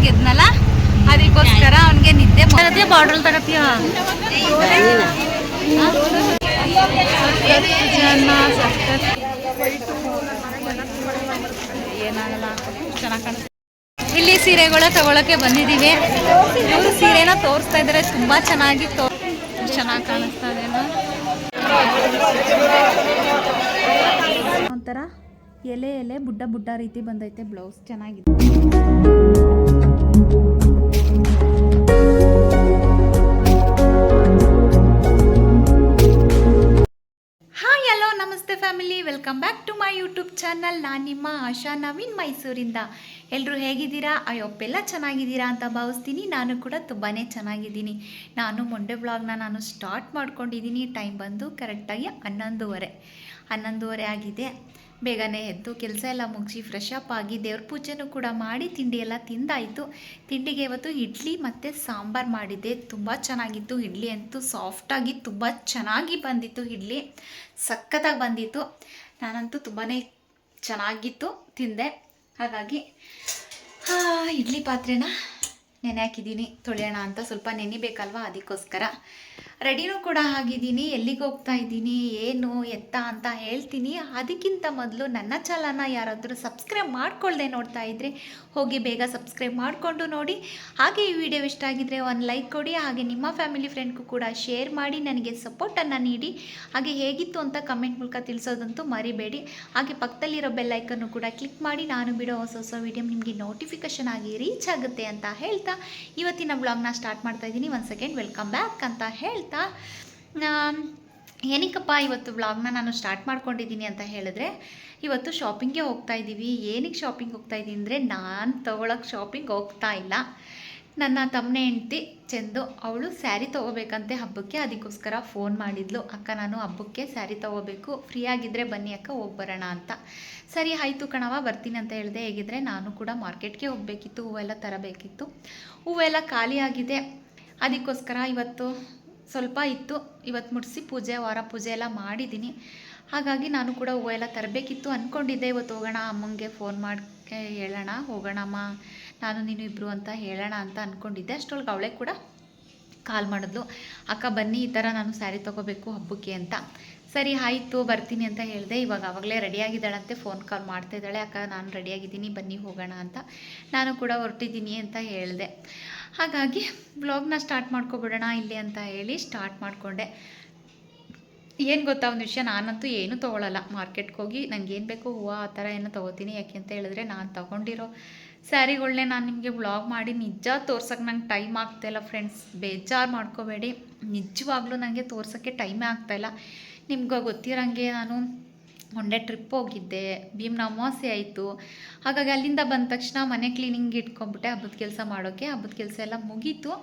ಗೆದ್ನಲ್ಲ ಅದಕ್ಕೋಸ್ಕರ ಅವನಿಗೆ ನಿದ್ದೆ ಮಾಡೋದೇ ಬಾಟಲ್ ತರಪಿಯ ಏನಾಗಲ್ಲ ಚೆನ್ನಾಗಿ ಕಾಣಿಸ್ತಾ. ಇಲ್ಲಿ ಸೀರೆಗಳ ತಗೊಳಕ್ಕೆ ಬಂದಿದ್ದೀವಿ. ಇವರು ಸೀರೆನ ತೋರಿಸ್ತಾ ಇದ್ದಾರೆ, ತುಂಬಾ ಚೆನ್ನಾಗಿ ಚೆನ್ನಾಗಿ ಕಾಣಿಸ್ತಾ ಇದೆ. ಒಂಥರ ಎಲೆ ಎಲೆ ಬುಡ್ಡ ಬುಡ್ಡ ರೀತಿ ಬಂದೈತೆ. ಬ್ಲೌಸ್ ಚೆನ್ನಾಗಿದೆ. ಹಾಯ್ ಹಲೋ ನಮಸ್ತೆ family, welcome back to my YouTube channel. ನಾನು ನಿಮ್ಮ ಆಶಾ ನವೀನ್ ಮೈಸೂರಿಂದ. ಎಲ್ಲರೂ ಹೇಗಿದ್ದೀರಾ? ಅಯ್ಯೊಪ್ಪೆಲ್ಲ ಚೆನ್ನಾಗಿದ್ದೀರಾ ಅಂತ ಭಾವಿಸ್ತೀನಿ. ನಾನು ಕೂಡ ತುಂಬಾ ಚೆನ್ನಾಗಿದ್ದೀನಿ. ನಾನು ಮೊಂಡೆ ವ್ಲಾಗ್ನ ನಾನು ಸ್ಟಾರ್ಟ್ ಮಾಡ್ಕೊಂಡಿದ್ದೀನಿ. ಟೈಮ್ ಬಂದು ಕರೆಕ್ಟಾಗಿ 11:30 ಆಗಿದೆ. ಬೇಗನೆ ಎದ್ದು ಕೆಲಸ ಎಲ್ಲ ಮುಗಿಸಿ ಫ್ರೆಶ್ ಅಪ್ ಆಗಿ ದೇವ್ರ ಪೂಜೆನೂ ಕೂಡ ಮಾಡಿ ತಿಂಡಿ ಎಲ್ಲ ತಿಂದಾಯಿತು. ತಿಂಡಿಗೆ ಇವತ್ತು ಇಡ್ಲಿ ಮತ್ತು ಸಾಂಬಾರು ಮಾಡಿದ್ದೆ. ತುಂಬ ಚೆನ್ನಾಗಿತ್ತು. ಇಡ್ಲಿ ಅಂತೂ ಸಾಫ್ಟಾಗಿ ತುಂಬ ಚೆನ್ನಾಗಿ ಬಂದಿತ್ತು. ಇಡ್ಲಿ ಸಖತ್ತಾಗಿ ಬಂದಿತ್ತು. ನಾನಂತೂ ತುಂಬಾ ಚೆನ್ನಾಗಿತ್ತು ತಿಂದೆ. ಹಾಗಾಗಿ ಇಡ್ಲಿ ಪಾತ್ರೆನ ನೆನೆ ಹಾಕಿದ್ದೀನಿ. ತೊಳೆಯೋಣ ಅಂತ, ಸ್ವಲ್ಪ ನೆನಿಬೇಕಲ್ವ, ಅದಕ್ಕೋಸ್ಕರ ರೆಡಿನೂ ಕೂಡ ಆಗಿದ್ದೀನಿ. ಎಲ್ಲಿಗೆ ಹೋಗ್ತಾ ಇದ್ದೀನಿ, ಏನು ಎತ್ತ ಅಂತ ಹೇಳ್ತೀನಿ. ಅದಕ್ಕಿಂತ ಮೊದಲು ನನ್ನ ಚಾನಲ್ನ ಯಾರಾದರೂ ಸಬ್ಸ್ಕ್ರೈಬ್ ಮಾಡ್ಕೊಳ್ಳದೆ ನೋಡ್ತಾ ಇದ್ದರೆ ಹೋಗಿ ಬೇಗ ಸಬ್ಸ್ಕ್ರೈಬ್ ಮಾಡಿಕೊಂಡು ನೋಡಿ. ಹಾಗೆ ಈ ವಿಡಿಯೋ ಇಷ್ಟ ಆಗಿದ್ದರೆ ಒಂದು ಲೈಕ್ ಕೊಡಿ. ಹಾಗೆ ನಿಮ್ಮ ಫ್ಯಾಮಿಲಿ ಫ್ರೆಂಡ್ಗೂ ಕೂಡ ಶೇರ್ ಮಾಡಿ ನನಗೆ ಸಪೋರ್ಟನ್ನು ನೀಡಿ. ಹಾಗೆ ಹೇಗಿತ್ತು ಅಂತ ಕಮೆಂಟ್ ಮೂಲಕ ತಿಳಿಸೋದಂತೂ ಮರಿಬೇಡಿ. ಹಾಗೆ ಪಕ್ಕದಲ್ಲಿರೋ ಬೆಲ್ ಐಕನ್ನು ಕೂಡ ಕ್ಲಿಕ್ ಮಾಡಿ ನಾನು ಬಿಡೋ ಹೊಸ ವಿಡಿಯೋ ನಿಮಗೆ ನೋಟಿಫಿಕೇಷನ್ ಆಗಿ ರೀಚ್ ಆಗುತ್ತೆ ಅಂತ ಹೇಳ್ತಾ ಇವತ್ತಿನ ಬ್ಲಾಗ್ನ ಸ್ಟಾರ್ಟ್ ಮಾಡ್ತಾ ಇದ್ದೀನಿ. ಒಂದು ಸೆಕೆಂಡ್, ವೆಲ್ಕಮ್ ಬ್ಯಾಕ್ ಅಂತ ಹೇಳ್ತಾ ಏನಕ್ಕಪ್ಪ ಇವತ್ತು ವ್ಲಾಗ್ನ ನಾನು ಸ್ಟಾರ್ಟ್ ಮಾಡ್ಕೊಂಡಿದ್ದೀನಿ ಅಂತ ಹೇಳಿದ್ರೆ, ಇವತ್ತು ಶಾಪಿಂಗ್ಗೆ ಹೋಗ್ತಾ ಇದ್ದೀವಿ. ಏನಕ್ಕೆ ಶಾಪಿಂಗ್ ಹೋಗ್ತಾ ಇದ್ದೀನಿ ಅಂದರೆ, ನಾನು ತೊಗೊಳಕ್ಕೆ ಶಾಪಿಂಗ್ ಹೋಗ್ತಾ ಇಲ್ಲ. ನನ್ನ ತಮ್ಮನೇ ಹೆಂಡ್ತಿ ಚಂದು, ಅವಳು ಸ್ಯಾರಿ ತೊಗೋಬೇಕಂತೆ ಹಬ್ಬಕ್ಕೆ. ಅದಕ್ಕೋಸ್ಕರ ಫೋನ್ ಮಾಡಿದ್ಲು, ಅಕ್ಕ ನಾನು ಹಬ್ಬಕ್ಕೆ ಸ್ಯಾರಿ ತೊಗೋಬೇಕು, ಫ್ರೀ ಆಗಿದ್ದರೆ ಬನ್ನಿ ಅಕ್ಕ ಹೋಗಿ ಬರೋಣ ಅಂತ. ಸರಿ ಆಯಿತು ಕಣವ, ಬರ್ತೀನಿ ಅಂತ ಹೇಳಿದೆ. ಹೇಗಿದ್ರೆ ನಾನು ಕೂಡ ಮಾರ್ಕೆಟ್ಗೆ ಹೋಗಬೇಕಿತ್ತು, ಹೂವೆಲ್ಲ ತರಬೇಕಿತ್ತು. ಹೂವೆಲ್ಲ ಖಾಲಿ ಆಗಿದೆ. ಅದಕ್ಕೋಸ್ಕರ ಇವತ್ತು ಸ್ವಲ್ಪ ಇತ್ತು, ಇವತ್ತು ಮುಡಿಸಿ ವಾರ ಪೂಜೆ ಎಲ್ಲ ಮಾಡಿದ್ದೀನಿ. ಹಾಗಾಗಿ ನಾನು ಕೂಡ ಹೂವೆಲ್ಲ ತರಬೇಕಿತ್ತು ಅಂದ್ಕೊಂಡಿದ್ದೆ. ಇವತ್ತು ಹೋಗೋಣ, ಅಮ್ಮಂಗೆ ಫೋನ್ ಮಾಡಿ ಹೇಳೋಣ, ಹೋಗೋಣಮ್ಮ ನಾನು ನೀನು ಇಬ್ಬರು ಅಂತ ಹೇಳೋಣ ಅಂತ ಅಂದ್ಕೊಂಡಿದ್ದೆ. ಅಷ್ಟೊಳಗೆ ಅವಳೇ ಕೂಡ ಕಾಲ್ ಮಾಡಿದ್ಲು, ಅಕ್ಕ ಬನ್ನಿ ಈ ಥರ ನಾನು ಸ್ಯಾರಿ ತೊಗೋಬೇಕು ಹಬ್ಬಕ್ಕೆ ಅಂತ. ಸರಿ ಆಯಿತು ಬರ್ತೀನಿ ಅಂತ ಹೇಳಿದೆ. ಆವಾಗಲೇ ರೆಡಿಯಾಗಿದ್ದಾಳಂತೆ, ಫೋನ್ ಕಾಲ್ ಮಾಡ್ತಾಯಿದ್ದಾಳೆ, ಅಕ್ಕ ನಾನು ರೆಡಿಯಾಗಿದ್ದೀನಿ ಬನ್ನಿ ಹೋಗೋಣ ಅಂತ. ನಾನು ಕೂಡ ಹೊರಟಿದ್ದೀನಿ ಅಂತ ಹೇಳಿದೆ. ಹಾಗಾಗಿ ವ್ಲಾಗ್ನ ಸ್ಟಾರ್ಟ್ ಮಾಡ್ಕೊಬಿಡೋಣ ಇಲ್ಲಿ ಅಂತ ಹೇಳಿ ಸ್ಟಾರ್ಟ್ ಮಾಡಿಕೊಂಡೆ. ಏನು ಗೊತ್ತಾ ಒಂದು ವಿಷಯ, ನಾನಂತೂ ಏನೂ ತೊಗೊಳ್ಳಲ್ಲ. ಮಾರ್ಕೆಟ್ಗೆ ಹೋಗಿ ನನಗೇನು ಬೇಕು ಹೂವು ಆ ಥರ ಏನೋ ತೊಗೋತೀನಿ. ಯಾಕೆ ಅಂತ ಹೇಳಿದ್ರೆ, ನಾನು ತೊಗೊಂಡಿರೋ ಸ್ಯಾರಿಗಳನ್ನೇ ನಾನು ನಿಮಗೆ ವ್ಲಾಗ್ ಮಾಡಿ ನಿಜ ತೋರ್ಸೋಕ್ಕೆ ನಂಗೆ ಟೈಮ್ ಆಗ್ತಾಯಿಲ್ಲ ಫ್ರೆಂಡ್ಸ್. ಬೇಜಾರು ಮಾಡ್ಕೋಬೇಡಿ, ನಿಜವಾಗ್ಲೂ ನನಗೆ ತೋರ್ಸೋಕ್ಕೆ ಟೈಮೇ ಆಗ್ತಾಯಿಲ್ಲ. ನಿಮ್ಗೆ ಗೊತ್ತಿರೋಂಗೆ ನಾನು ಒಂದೇ ಟ್ರಿಪ್ ಹೋಗಿದ್ದೆ, ಭೀಮ್ನ ಅಮಾವಾಸ್ಯೆ ಆಯಿತು. ಹಾಗಾಗಿ ಅಲ್ಲಿಂದ ಬಂದ ತಕ್ಷಣ ಮನೆ ಕ್ಲೀನಿಂಗ್ ಇಟ್ಕೊಂಡ್ಬಿಟ್ಟೆ ಹಬ್ಬದ ಕೆಲಸ ಮಾಡೋಕ್ಕೆ. ಹಬ್ಬದ ಕೆಲಸ ಎಲ್ಲ ಮುಗೀತು.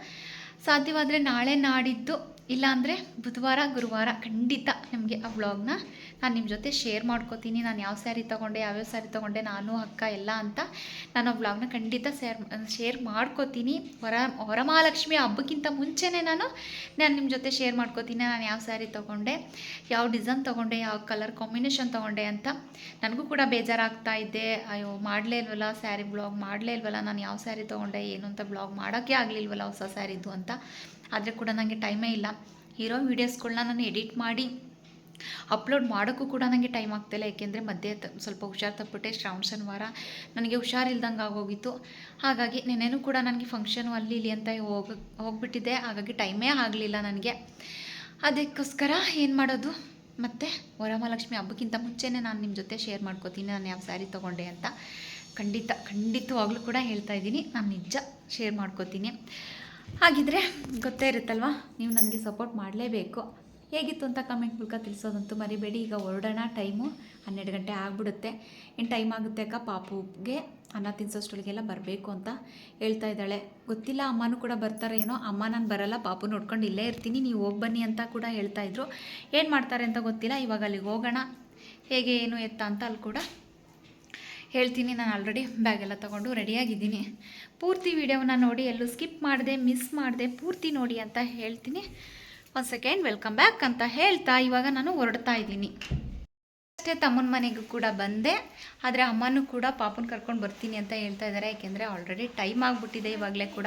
ಸಾಧ್ಯವಾದರೆ ನಾಳೆ ನಾಡಿದ್ದು ಇಲ್ಲಾಂದರೆ ಬುಧವಾರ ಗುರುವಾರ ಖಂಡಿತ ನಿಮಗೆ ಆ ವ್ಲಾಗ್ನ ನಾನು ನಿಮ್ಮ ಜೊತೆ ಶೇರ್ ಮಾಡ್ಕೋತೀನಿ. ನಾನು ಯಾವ ಸ್ಯಾರಿ ತೊಗೊಂಡೆ, ಯಾವ್ಯಾವ ಸ್ಯಾರಿ ತೊಗೊಂಡೆ, ನಾನು ಅಕ್ಕ ಎಲ್ಲ ಅಂತ ನಾನು ಆ ವ್ಲಾಗ್ನ ಖಂಡಿತ ಶೇರ್ ಮಾಡ್ಕೋತೀನಿ. ವರಮಹಾಲಕ್ಷ್ಮಿ ಹಬ್ಬಕ್ಕಿಂತ ಮುಂಚೆನೇ ನಾನು ನಿಮ್ಮ ಜೊತೆ ಶೇರ್ ಮಾಡ್ಕೋತೀನಿ. ನಾನು ಯಾವ ಸ್ಯಾರಿ ತೊಗೊಂಡೆ, ಯಾವ ಡಿಸೈನ್ ತೊಗೊಂಡೆ, ಯಾವ ಕಲರ್ ಕಾಂಬಿನೇಷನ್ ತೊಗೊಂಡೆ ಅಂತ. ನನಗೂ ಕೂಡ ಬೇಜಾರಾಗ್ತಾ ಇದ್ದೆ, ಅಯ್ಯೋ ಮಾಡಲೇ ಇಲ್ವಲ್ಲ ಸ್ಯಾರಿ ಬ್ಲಾಗ್, ಮಾಡಲೇ ಇಲ್ವಲ್ಲ ನಾನು ಯಾವ ಸ್ಯಾರಿ ತೊಗೊಂಡೆ ಏನು ಅಂತ ಬ್ಲಾಗ್ ಮಾಡೋಕ್ಕೆ ಆಗಲಿಲ್ವಲ್ಲ ಹೊಸ ಸ್ಯಾರಿದ್ದು ಅಂತ. ಆದರೆ ಕೂಡ ನನಗೆ ಟೈಮೇ ಇಲ್ಲ. ಇರೋ ವೀಡಿಯೋಸ್ಗಳನ್ನ ನಾನು ಎಡಿಟ್ ಮಾಡಿ ಅಪ್ಲೋಡ್ ಮಾಡೋಕ್ಕೂ ಕೂಡ ನನಗೆ ಟೈಮ್ ಆಗ್ತಾಯಿಲ್ಲ. ಏಕೆಂದರೆ ಮಧ್ಯೆ ಸ್ವಲ್ಪ ಹುಷಾರು ತಪ್ಪಿಟ್ಟೆ. ಶ್ರಾವಣ ಶನಿವಾರ ನನಗೆ ಹುಷಾರಿಲ್ದಂಗೆ ಆಗೋಗಿತ್ತು. ಹಾಗಾಗಿ ನೆನ್ನೆನೂ ಕೂಡ ನನಗೆ ಫಂಕ್ಷನು ಅಲ್ಲಿ ಇಲ್ಲಿ ಅಂತ ಹೋಗ್ಬಿಟ್ಟಿದ್ದೆ. ಹಾಗಾಗಿ ಟೈಮೇ ಆಗಲಿಲ್ಲ ನನಗೆ. ಅದಕ್ಕೋಸ್ಕರ ಏನು ಮಾಡೋದು, ಮತ್ತು ವರಮಹಾಲಕ್ಷ್ಮಿ ಹಬ್ಬಕ್ಕಿಂತ ಮುಂಚೆನೇ ನಾನು ನಿಮ್ಮ ಜೊತೆ ಶೇರ್ ಮಾಡ್ಕೋತೀನಿ ನಾನು ಯಾವ ಸ್ಯಾರಿ ತೊಗೊಂಡೆ ಅಂತ. ಖಂಡಿತವಾಗ್ಲೂ ಕೂಡ ಹೇಳ್ತಾ ಇದ್ದೀನಿ, ನಾನು ನಿಜ ಶೇರ್ ಮಾಡ್ಕೋತೀನಿ. ಹಾಗಿದ್ರೆ ಗೊತ್ತೇ ಇರುತ್ತಲ್ವ, ನೀವು ನನಗೆ ಸಪೋರ್ಟ್ ಮಾಡಲೇಬೇಕು. ಹೇಗಿತ್ತು ಅಂತ ಕಮೆಂಟ್ ಮೂಲಕ ತಿಳಿಸೋದಂತೂ ಮರಿಬೇಡಿ. ಈಗ ಹೊರಡೋಣ, ಟೈಮು 12 ಗಂಟೆ ಆಗಿಬಿಡುತ್ತೆ. ಏನು ಟೈಮ್ ಆಗುತ್ತೆ ಅಕ್ಕ, ಪಾಪುಗೆ ಅನ್ನ ತಿನ್ಸೋಷ್ಟೊಳಗೆಲ್ಲ ಬರಬೇಕು ಅಂತ ಹೇಳ್ತಾ ಇದ್ದಾಳೆ. ಗೊತ್ತಿಲ್ಲ ಅಮ್ಮನೂ ಕೂಡ ಬರ್ತಾರೆ ಏನೋ. ಅಮ್ಮ ನಾನು ಬರಲ್ಲ, ಪಾಪು ನೋಡ್ಕೊಂಡು ಇಲ್ಲೇ ಇರ್ತೀನಿ, ನೀವು ಹೋಗಿ ಬನ್ನಿ ಅಂತ ಕೂಡ ಹೇಳ್ತಾಯಿದ್ರು. ಏನು ಮಾಡ್ತಾರೆ ಅಂತ ಗೊತ್ತಿಲ್ಲ. ಇವಾಗ ಅಲ್ಲಿಗೆ ಹೋಗೋಣ, ಹೇಗೆ ಏನು ಎತ್ತ ಅಂತ ಅಲ್ಲಿ ಕೂಡ ಹೇಳ್ತೀನಿ. ನಾನು ಆಲ್ರೆಡಿ ಬ್ಯಾಗೆಲ್ಲ ತೊಗೊಂಡು ರೆಡಿಯಾಗಿದ್ದೀನಿ. ಪೂರ್ತಿ ವಿಡಿಯೋನ ನೋಡಿ, ಎಲ್ಲೂ ಸ್ಕಿಪ್ ಮಾಡಿದೆ ಮಿಸ್ ಮಾಡಿದೆ ಪೂರ್ತಿ ನೋಡಿ ಅಂತ ಹೇಳ್ತೀನಿ. ಒಂದು ಸೆಕೆಂಡ್, ವೆಲ್ಕಮ್ ಬ್ಯಾಕ್ ಅಂತ ಹೇಳ್ತಾ ಇವಾಗ ನಾನು ಹೊರಡ್ತಾ ಇದ್ದೀನಿ. ಅಷ್ಟೇ ತಮ್ಮನ ಮನೆಗೂ ಕೂಡ ಬಂದೆ. ಆದರೆ ಅಮ್ಮನೂ ಕೂಡ ಪಾಪನ ಕರ್ಕೊಂಡು ಬರ್ತೀನಿ ಅಂತ ಹೇಳ್ತಾ ಇದ್ದಾರೆ. ಯಾಕೆಂದರೆ ಆಲ್ರೆಡಿ ಟೈಮ್ ಆಗಿಬಿಟ್ಟಿದೆ ಇವಾಗಲೇ ಕೂಡ.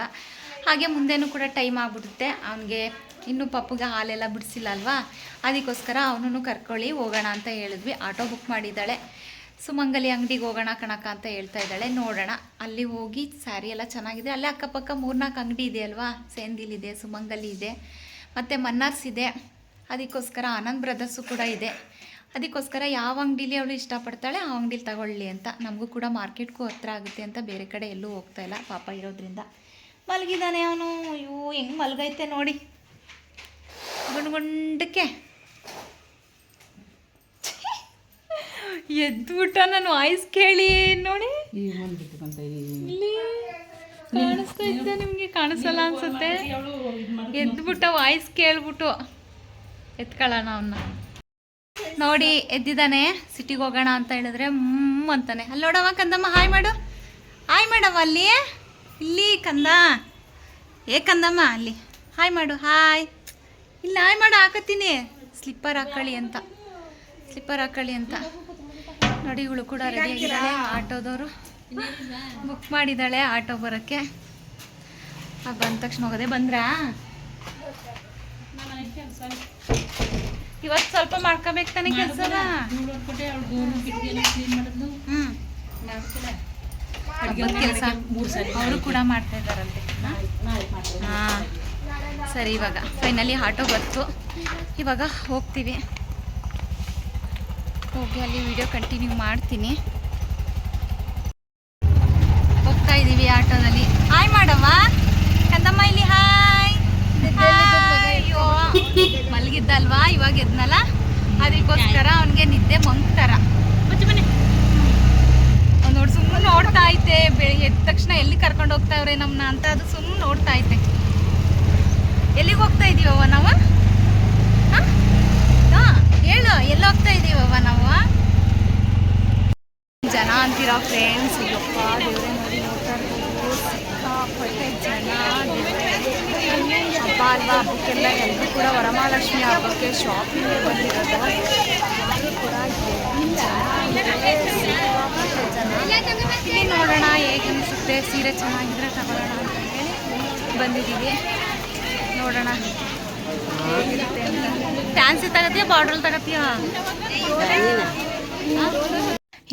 ಹಾಗೆ ಮುಂದೆನೂ ಕೂಡ ಟೈಮ್ ಆಗಿಬಿಡುತ್ತೆ. ಅವನಿಗೆ ಇನ್ನೂ ಪಪ್ಪಗೆ ಹಾಲೆಲ್ಲ ಬಿಡಿಸಿಲ್ಲ ಅಲ್ವಾ, ಅದಕ್ಕೋಸ್ಕರ ಅವನೂ ಕರ್ಕೊಳ್ಳಿ ಹೋಗೋಣ ಅಂತ ಹೇಳಿದ್ವಿ. ಆಟೋ ಬುಕ್ ಮಾಡಿದ್ದಾಳೆ. ಸುಮಂಗಲಿ ಅಂಗಡಿಗೆ ಹೋಗೋಣ ಕಣಕ ಅಂತ ಹೇಳ್ತಾ ಇದ್ದಾಳೆ. ನೋಡೋಣ, ಅಲ್ಲಿ ಹೋಗಿ ಸ್ಯಾರಿ ಎಲ್ಲ ಚೆನ್ನಾಗಿದೆ. ಅಲ್ಲೇ ಅಕ್ಕಪಕ್ಕ 3-4 ಅಂಗಡಿ ಇದೆ ಅಲ್ವಾ. ಸೇಂದಿಲಿದೆ, ಸುಮಂಗಲಿ ಇದೆ, ಮತ್ತು ಮನ್ನಾರ್ಸ್ ಇದೆ. ಅದಕ್ಕೋಸ್ಕರ ಆನಂದ್ ಬ್ರದರ್ಸು ಕೂಡ ಇದೆ. ಅದಕ್ಕೋಸ್ಕರ ಯಾವ ಅಂಗಡೀಲಿ ಅವಳು ಇಷ್ಟಪಡ್ತಾಳೆ ಆ ಅಂಗಡೀಲಿ ತಗೊಳ್ಳಿ ಅಂತ. ನಮಗೂ ಕೂಡ ಮಾರ್ಕೆಟ್ಗೂ ಹತ್ರ ಆಗುತ್ತೆ ಅಂತ ಬೇರೆ ಕಡೆ ಎಲ್ಲೂ ಹೋಗ್ತಾ ಇಲ್ಲ ಪಾಪ ಇರೋದ್ರಿಂದ. ಮಲಗಿದ್ದಾನೆ ಅವನು. ಅಯ್ಯೋ ಹೆಂಗೆ ಮಲಗೈತೆ ನೋಡಿ, ಗುಂಡ್ಗುಂಡಕ್ಕೆ ಎದ್ಬಿಟ್ಟ. ನಾನು ವಾಯ್ಸ್ ಕೇಳಿ ನೋಡಿ, ಕಾಣಿಸ್ತಾ ಇದ್ದೆ, ನಿಮಗೆ ಕಾಣಿಸಲ್ಲ ಅನ್ಸುತ್ತೆ. ಎದ್ಬಿಟ್ಟ ವಾಯ್ಸ್ ಕೇಳ್ಬಿಟ್ಟು. ಎತ್ಕೊಳ್ಳೋಣ ಅವನ್ನ. ನೋಡಿ ಎದ್ದಿದ್ದಾನೆ. ಸಿಟಿಗೆ ಹೋಗೋಣ ಅಂತ ಹೇಳಿದ್ರೆ ಅಂತಾನೆ. ಅಲ್ಲಿ ನೋಡವ ಕಂದಮ್ಮ, ಹಾಯ್ ಮಾಡು, ಹಾಯ್ ಮಾಡವ. ಅಲ್ಲಿ ಇಲ್ಲಿ ಕಂದ, ಕಂದಮ್ಮ ಅಲ್ಲಿ ಹಾಯ್ ಮಾಡು. ಹಾಯ್, ಇಲ್ಲಿ ಹಾಯ್ ಮಾಡು. ಹಾಕತ್ತೀನಿ. ಸ್ಲಿಪ್ಪರ್ ಹಾಕೊಳ್ಳಿ ಅಂತ ನೋಡಿ. ಇವಳು ಕೂಡ ರೆಡಿ ಆಗಿದ್ದಾಳೆ. ಆಟೋದವರು ಬುಕ್ ಮಾಡಿದ್ದಾಳೆ ಆಟೋ ಬರೋಕ್ಕೆ. ಬಂದ ತಕ್ಷಣ ಹೋಗೋದೆ. ಬಂದ್ರಾ? ಇವತ್ತು ಸ್ವಲ್ಪ ಮಾಡ್ಕೋಬೇಕು ತಾನೆ ಕೆಲಸನ. ಕೆಲಸ ಅವರು ಕೂಡ ಮಾಡ್ತಾ ಇದ್ದಾರಂತೆ. ಹಾಂ ಸರಿ, ಇವಾಗ ಫೈನಲಿ ಆಟೋ ಬಂತು. ಇವಾಗ ಹೋಗ್ತೀವಿ. ಹೋಗಿ ಅಲ್ಲಿ ವಿಡಿಯೋ ಕಂಟಿನ್ಯೂ ಮಾಡ್ತೀನಿ. ಹೋಗ್ತಾ ಇದ್ದೀವಿ ಆಟೋದಲ್ಲಿ. ಹಾಯ್ ಮಾಡಮ್ಮ ಕಂದಮ್ಮ, ಇಲ್ಲಿ ಹಾಯ್. ಅಯ್ಯೋ ಮಲಗಿದ್ದಲ್ವಾ, ಇವಾಗ ಎದ್ನಲ್ಲ, ಅದಕ್ಕೋಸ್ಕರ ಅವನಿಗೆ ನಿದ್ದೆ ಮಂಗ್ತಾರ. ನೋಡಿ ಸುಮ್ಮನೆ ನೋಡ್ತಾ ಐತೆ. ಬೆಳಿಗ್ಗೆ ಎದ್ದ ತಕ್ಷಣ ಎಲ್ಲಿ ಕರ್ಕೊಂಡು ಹೋಗ್ತಾವ್ರೆ ನಮ್ಮನ್ನ ಅಂತ ಅದು ಸುಮ್ಮನೆ ನೋಡ್ತಾ ಐತೆ. ಎಲ್ಲಿಗೆ ಹೋಗ್ತಾ ಇದೀವವ್ವ ನಾವು? ಹೇಳು, ಎಲ್ಲಿ ಹೋಗ್ತಾ ಇದೀವವ್ವ ನಾವು? ಜನ ಅಂತೀರಾ ಫ್ರೆಂಡ್ಸ್? ಅಯ್ಯಪ್ಪ ದೇವ್ರೆ, ನೋಡಿ ನೋಡ್ತಾ ಇರ್ಬೋದು, ಸಿಕ್ಕಾಪಟ್ಟೆ ಜನ. ಹಬ್ಬ ಅಲ್ವಾ, ಹಬ್ಬಕ್ಕೆಲ್ಲ ಎಲ್ಲರೂ ಕೂಡ ವರಮಹಾಲಕ್ಷ್ಮಿ ಹಬ್ಬಕ್ಕೆ ಶಾಪಿಂಗ್ ಬಂದಿರೋದು. ಕೂಡ ಇಲ್ಲಿ ನೋಡೋಣ ಹೇಗೆ ಅನಿಸುತ್ತೆ. ಸೀರೆ ಚೆನ್ನಾಗಿದ್ರೆ ತಗೊಳ್ಳೋಣ ಅಂತ ಹೇಳಿ ಬಂದಿದ್ದೀವಿ. ನೋಡೋಣ ಹೇಗಿರುತ್ತೆ ಅಂತ. ಫ್ಯಾನ್ಸಿ ತಗತ್ತೀಯ, ಬಾರ್ಡ್ರಲ್ಲಿ ತಗತ್ತೀಯ?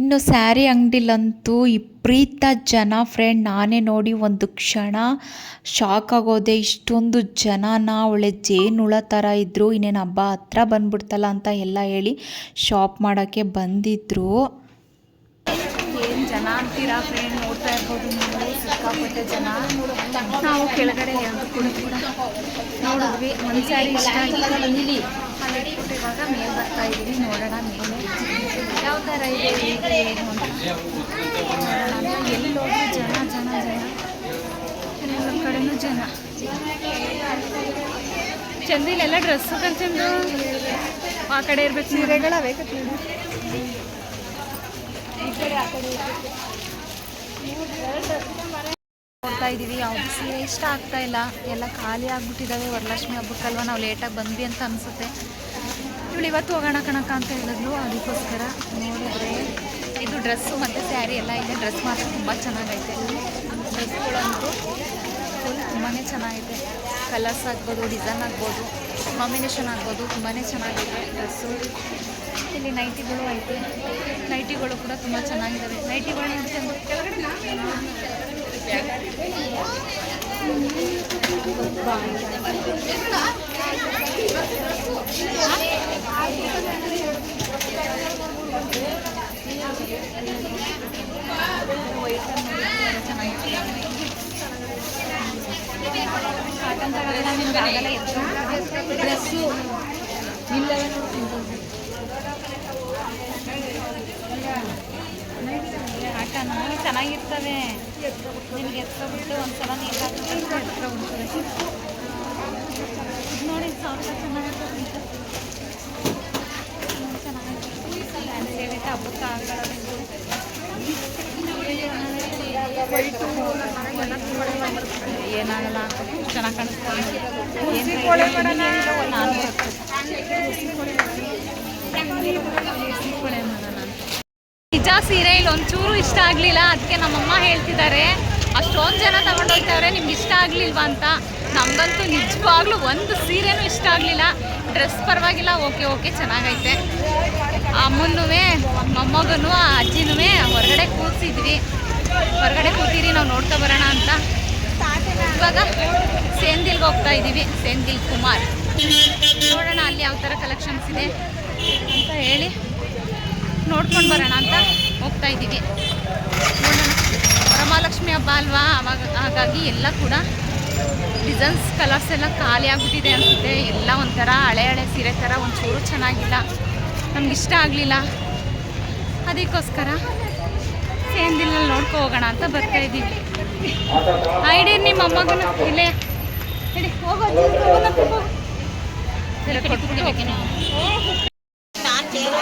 ಇನ್ನು ಸ್ಯಾರಿ ಅಂಗಡಿಲಂತೂ ವಿಪರೀತ ಜನ ಫ್ರೆಂಡ್. ನಾನೇ ನೋಡಿ ಒಂದು ಕ್ಷಣ ಶಾಕ್ ಆಗೋದೆ. ಇಷ್ಟೊಂದು ಜನನ, ಒಳ್ಳೆ ಜೇನುಳ ಥರ ಇದ್ದರು. ಇನ್ನೇನು ಹಬ್ಬ ಹತ್ರ ಬಂದ್ಬಿಡ್ತಲ್ಲ ಅಂತ ಎಲ್ಲ ಹೇಳಿ ಶಾಪ್ ಮಾಡೋಕ್ಕೆ ಬಂದಿದ್ರು. ಏನು ಜನ ಅಂತೀರಾ ಫ್ರೆಂಡ್, ನೋಡ್ತಾ ಇರ್ಬೋದು ನೀವು, ಸಿಕ್ಕಾಪಟ್ಟೆ ಜನ. ನಾವು ಕೆಳಗಡೆ ಎರಡು ಕೂಡ ನೋಡಿದ್ವಿ. ಒಂದು ಸ್ಯಾರಿ ಇಷ್ಟ ಆಯಿತು, ಅಲ್ಲಿಟ್ಬಿಟ್ಟು ಇವಾಗ ಮೇಲೆ ಬರ್ತಾ ಇದ್ದೀವಿ. ನೋಡೋಣ ಮೇಲೆ ಯಾವ ಥರ ಇದೆ, ಹೇಗೆ ಏನು ಅಂತ. ಎಲ್ಲಿ ಹೋಗಿ ಜನ ಜನ ಜನ, ಎಲ್ಲ ಕಡೆನೂ ಜನ. ಚಂದಿಲೆಲ್ಲ ಡ್ರೆಸ್ಸು ಚಂದು ಆ ಕಡೆ ಇರ್ಬೇಕು. ಸೀರೆಗಳವೆ ನೋಡ್ತಾ ಇದ್ದೀವಿ. ಯಾವುದು ಸೀರೆ ಇಷ್ಟ ಆಗ್ತಾ ಇಲ್ಲ, ಎಲ್ಲ ಖಾಲಿ ಆಗಿಬಿಟ್ಟಿದ್ದಾವೆ. ವರಲಕ್ಷ್ಮಿ ಹಬ್ಬಕ್ಕಲ್ವ, ನಾವು ಲೇಟಾಗಿ ಬಂದ್ವಿ ಅಂತ ಅನಿಸುತ್ತೆ. ಇವಳು ಇವತ್ತು ಹೋಗೋಣ ಕಣಕ ಅಂತ ಹೇಳಿದ್ಲು. ಅದಕ್ಕೋಸ್ಕರ ನೋಡಿದ್ರೆ ಇದು ಡ್ರೆಸ್ಸು ಮತ್ತು ಸ್ಯಾರಿ ಎಲ್ಲ ಇದೆ. ಡ್ರೆಸ್ ಮಾತ್ರ ತುಂಬ ಚೆನ್ನಾಗೈತೆ. ಡ್ರೆಸ್ಗಳಂತೂ ಫುಲ್ ತುಂಬಾ ಚೆನ್ನಾಗೈತೆ. ಕಲರ್ಸ್ ಆಗ್ಬೋದು, ಡಿಸೈನ್ ಆಗ್ಬೋದು, ಕಾಂಬಿನೇಷನ್ ಆಗ್ಬೋದು, ತುಂಬಾ ಚೆನ್ನಾಗೈತೆ ಡ್ರೆಸ್ಸು. ಇಲ್ಲಿ ನೈಟಿಗಳು ಐತೆ. ನೈಟಿಗಳು ಕೂಡ ತುಂಬ ಚೆನ್ನಾಗಿದ್ದಾವೆ. ನೈಟಿಗಳು ಚಂದ ಕೆಳಗಡೆ ಕಾಟನ್ ತಗೊಳ್ಳಿಲ್ಲ ನಿಮ್ಗೆ ಆಗಲ್ಲ. ಡ್ರೆಸ್ಸು ಇಲ್ಲ ಕಾಟನ್ ಚೆನ್ನಾಗಿರ್ತವೆ. ನಿಮ್ಗೆ ಎತ್ಕೊಬಿಟ್ಟು ಒಂದ್ಸಲ ನೀರು ಹಾಕಿದ್ರೆ ಎತ್ಕೊಬಿಡ್ತದೆ. ನೋಡಿ ಸಾವಿರ ಚೆನ್ನಾಗಿರ್ತದೆ. ಚೆನ್ನಾಗಿರುತ್ತೆ. ಹಬ್ಬಕ್ಕೆ ಹಾಕೊಳ್ಳೋದು ಏನಾಗಲ್ಲ, ಚೆನ್ನಾಗಿ ಕಾಣಿಸ್ತಾರೆ. ಏನು ನಾನು ನಿಜ ಸೀರೆ ಇಲ್ಲಿ ಒಂಚೂರು ಇಷ್ಟ ಆಗಲಿಲ್ಲ. ಅದಕ್ಕೆ ನಮ್ಮಮ್ಮ ಹೇಳ್ತಿದ್ದಾರೆ ಅಷ್ಟೊಂದು ಜನ ತಗೊಂಡೋಗ್ತಾವ್ರೆ ನಿಮ್ಗೆ ಇಷ್ಟ ಆಗಲಿಲ್ವಾ ಅಂತ. ನಮಗಂತೂ ನಿಜವಾಗ್ಲೂ ಒಂದು ಸೀರೆನೂ ಇಷ್ಟ ಆಗಲಿಲ್ಲ. ಡ್ರೆಸ್ ಪರವಾಗಿಲ್ಲ, ಓಕೆ ಚೆನ್ನಾಗೈತೆ. ಅಮ್ಮನೂ ಮೊಮ್ಮಗನೂ ಅಜ್ಜಿನೂ ಹೊರಗಡೆ ಕೂರಿಸಿದ್ವಿ. ಹೊರಗಡೆ ಕೂತಿರಿ ನಾವು ನೋಡ್ಕೊ ಬರೋಣ ಅಂತ. ಇವಾಗ ಸೇಂದಿಲ್ಗೆ ಹೋಗ್ತಾ ಇದ್ದೀವಿ. ಸೇಂದಿಲ್ ಕುಮಾರ್ ನೋಡೋಣ ಅಲ್ಲಿ ಯಾವ ಥರ ಕಲೆಕ್ಷನ್ಸ್ ಇದೆ ಅಂತ ಹೇಳಿ ನೋಡ್ಕೊಂಡು ಬರೋಣ ಅಂತ ಹೋಗ್ತಾ ಇದ್ದೀವಿ. ನೋಡೋಣ, ವರಮಹಾಲಕ್ಷ್ಮಿ ಹಬ್ಬ ಅಲ್ವಾ, ಹಾಗಾಗಿ ಎಲ್ಲ ಕೂಡ ಡಿಸೈನ್ಸ್ ಕಲರ್ಸ್ ಎಲ್ಲ ಖಾಲಿ ಆಗಿಬಿಟ್ಟಿದೆ ಅನಿಸುತ್ತೆ. ಎಲ್ಲ ಒಂಥರ ಹಳೆ ಸೀರೆ ಥರ ಒಂಚೂರು ಚೆನ್ನಾಗಿಲ್ಲ, ನಮಗಿಷ್ಟ ಆಗಲಿಲ್ಲ. ಅದಕ್ಕೋಸ್ಕರ ಸೇಂದಿಲಲ್ಲಿ ನೋಡ್ಕೊ ಹೋಗೋಣ ಅಂತ ಬರ್ತಾ ಇದ್ದೀವಿ. ಇಡೀ ನಿಮ್ಮ ಅಮ್ಮಗನ ಇಲ್ಲೇ ಇಡಿ ಹೋಗೋದು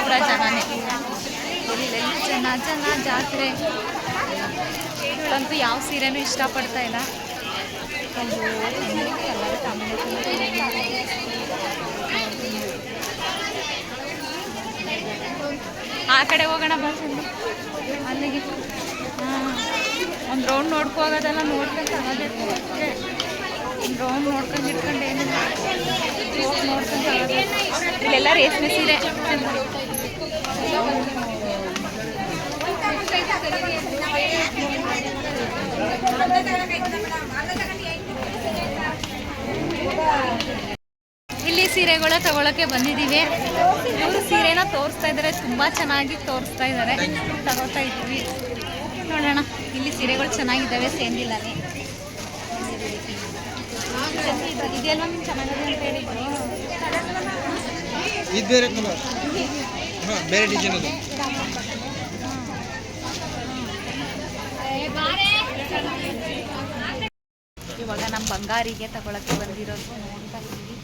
ಕೂಡ ಜನನೇ ಜನ ಜಾತ್ರೆ. ಇವಳಂತೂ ಯಾವ ಸೀರೆನೂ ಇಷ್ಟಪಡ್ತಾ ಇಲ್ಲ. ಆ ಕಡೆ ಹೋಗೋಣ ಬಸ್ಸಲ್ಲಿ ಅಲ್ಲಿಗೆ. ಒಂದು ರೌಂಡ್ ನೋಡ್ಕೋಗೋದೆಲ್ಲ ನೋಡ್ಕೊಂಡು ತಗೋಬೇಕು. ಒಂದು ರೌಂಡ್ ನೋಡ್ಕೊಂಡು ಇಟ್ಕೊಂಡು ಏನಿಲ್ಲ ನೋಡ್ಕೊಂಡು ತಗೋಬೇಕು. ಇಲ್ಲೆಲ್ಲ ರೇಷ್ಮೆ ಸೀರೆ. ಇಲ್ಲಿ ಸೀರೆಗಳು ತಗೊಳಕ್ಕೆ ಬಂದಿದ್ದೀವಿ. ಇವರು ಸೀರೆನ ತೋರಿಸ್ತಾ ಇದ್ದಾರೆ, ತುಂಬ ಚೆನ್ನಾಗಿ ತೋರಿಸ್ತಾ ಇದ್ದಾರೆ. ತಗೋತಾ ಇದ್ದೀವಿ. ನೋಡೋಣ, ಇಲ್ಲಿ ಸೀರೆಗಳು ಚೆನ್ನಾಗಿದ್ದಾವೆ ಸೇಂದಿಲಲ್ಲಿ. ಇದೆಲ್ಲ ಚೆನ್ನಾಗಿದೆ ಅಂತ ಹೇಳಿದ್ವಿ. ಇದು ಬೇರೆ ಕಲರ್, ಬೇರೆ ಡಿಸೈನ್ ಅದು. ಇವಾಗ ನಮ್ಮ ಬಂಗಾರಿಗೆ ತಗೊಳಕ್ಕೆ ಬಂದಿರೋದು ನೋಡ್ತಾ ಇದ್ದೀವಿ.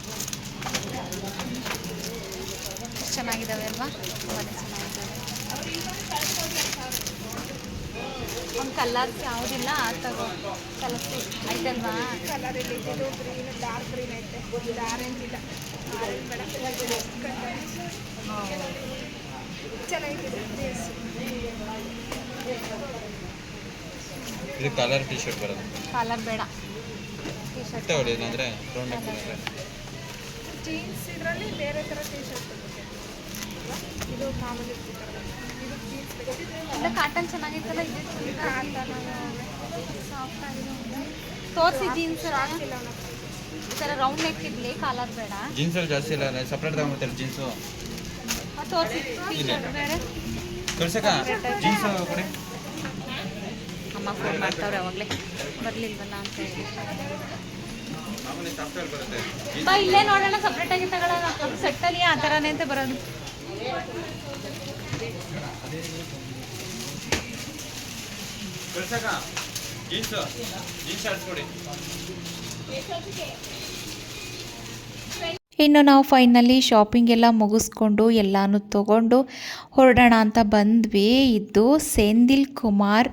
ಚೆನ್ನಾಗಿದ್ದಾವೆ ಅಲ್ವಾ, ತುಂಬಾ ಚೆನ್ನಾಗಿದ್ದಾವೆ. ಒಂದು ಕಲರ್ಸ್ ಯಾವುದಿಲ್ಲ ತಗೋ, ಕಲರ್ಸ್ ಐತಲ್ವಾ? ಕಲರ್ ಇಲ್ಲಿ ಇದು ಗ್ರೀನ್, ಡಾರ್ಕ್ ಗ್ರೀನ್ ಐತೆ, ಇದು ಆರೆಂಜ್ ಇಲ್ಲ. ಆರೆಂಜ್ ಬೇಡ, ಚೆನ್ನಾಗಿದೆ. ಇದು ಕಲರ್ ಟಿ ಶರ್ಟ್ ಬರೋದು. ಕಲರ್ ಬೇಡ, ಟಿ ಶರ್ಟ್ ಅಂದ್ರೆ ರೌಂಡ್ ನೆಕ್ ಜೀನ್ಸ್ ಇದರಲ್ಲಿ ಬೇರೆ ಥರ ಟಿ ಶರ್ಟ್ ಇದು ಮಾಮೂಲಿ. ಇದು ಜೀನ್ಸ್ ಇಲ್ಲ, ಕಾಟನ್ ಚೆನ್ನಾಗಿತ್ತಲ್ಲ. ಇದು ಸಾಫ್ಟ್ ಆಗಿದೆ. ತೋರಿಸಿ ಜೀನ್ಸ್ ಇಲ್ಲ ಈ ಥರ ರೌಂಡ್ ನೆಕ್ ಇರಲಿ, ಕಾಲರ್ ಬೇಡ. ಜೀನ್ಸ್ ಅಲ್ಲಿ ಜಾಸ್ತಿ ಇಲ್ಲ, ಸಪ್ರೇಟ್ ತಗೊಂಡ್ಬಿಡ್ತಾರೆ ಜೀನ್ಸು. ತೋರಿಸಿ ಬೇರೆ ತೋರ್ಸಕ್ಕ ಜೀನ್ಸ್ ಕೊಡಿ. ಅಮ್ಮ ಫೋನ್ ಮಾಡ್ತಾವ್ರೆ ಅವಾಗಲೇ, ಬರಲಿಲ್ವಲ್ಲ ಅಂತ ಹೇಳಿ. ಬಾ ಇಲ್ಲೇ ನೋಡೋಣ, ಸಪ್ರೇಟಾಗಿ ತಗೊಳ್ಳೋಣ. ಅದು ಸೆಟ್ಟಲ್ಲಿ ಆ ಥರನೇ ಅಂತ ಬರೋದು. ಇನ್ನು ನಾವು ಫೈನಲಿ ಶಾಪಿಂಗ್ ಎಲ್ಲ ಮುಗಿಸ್ಕೊಂಡು ಎಲ್ಲನೂ ತೊಗೊಂಡು ಹೊರಡೋಣ ಅಂತ ಬಂದ್ವಿ. ಇದು ಸೇಂದಿಲ್ ಕುಮಾರ್.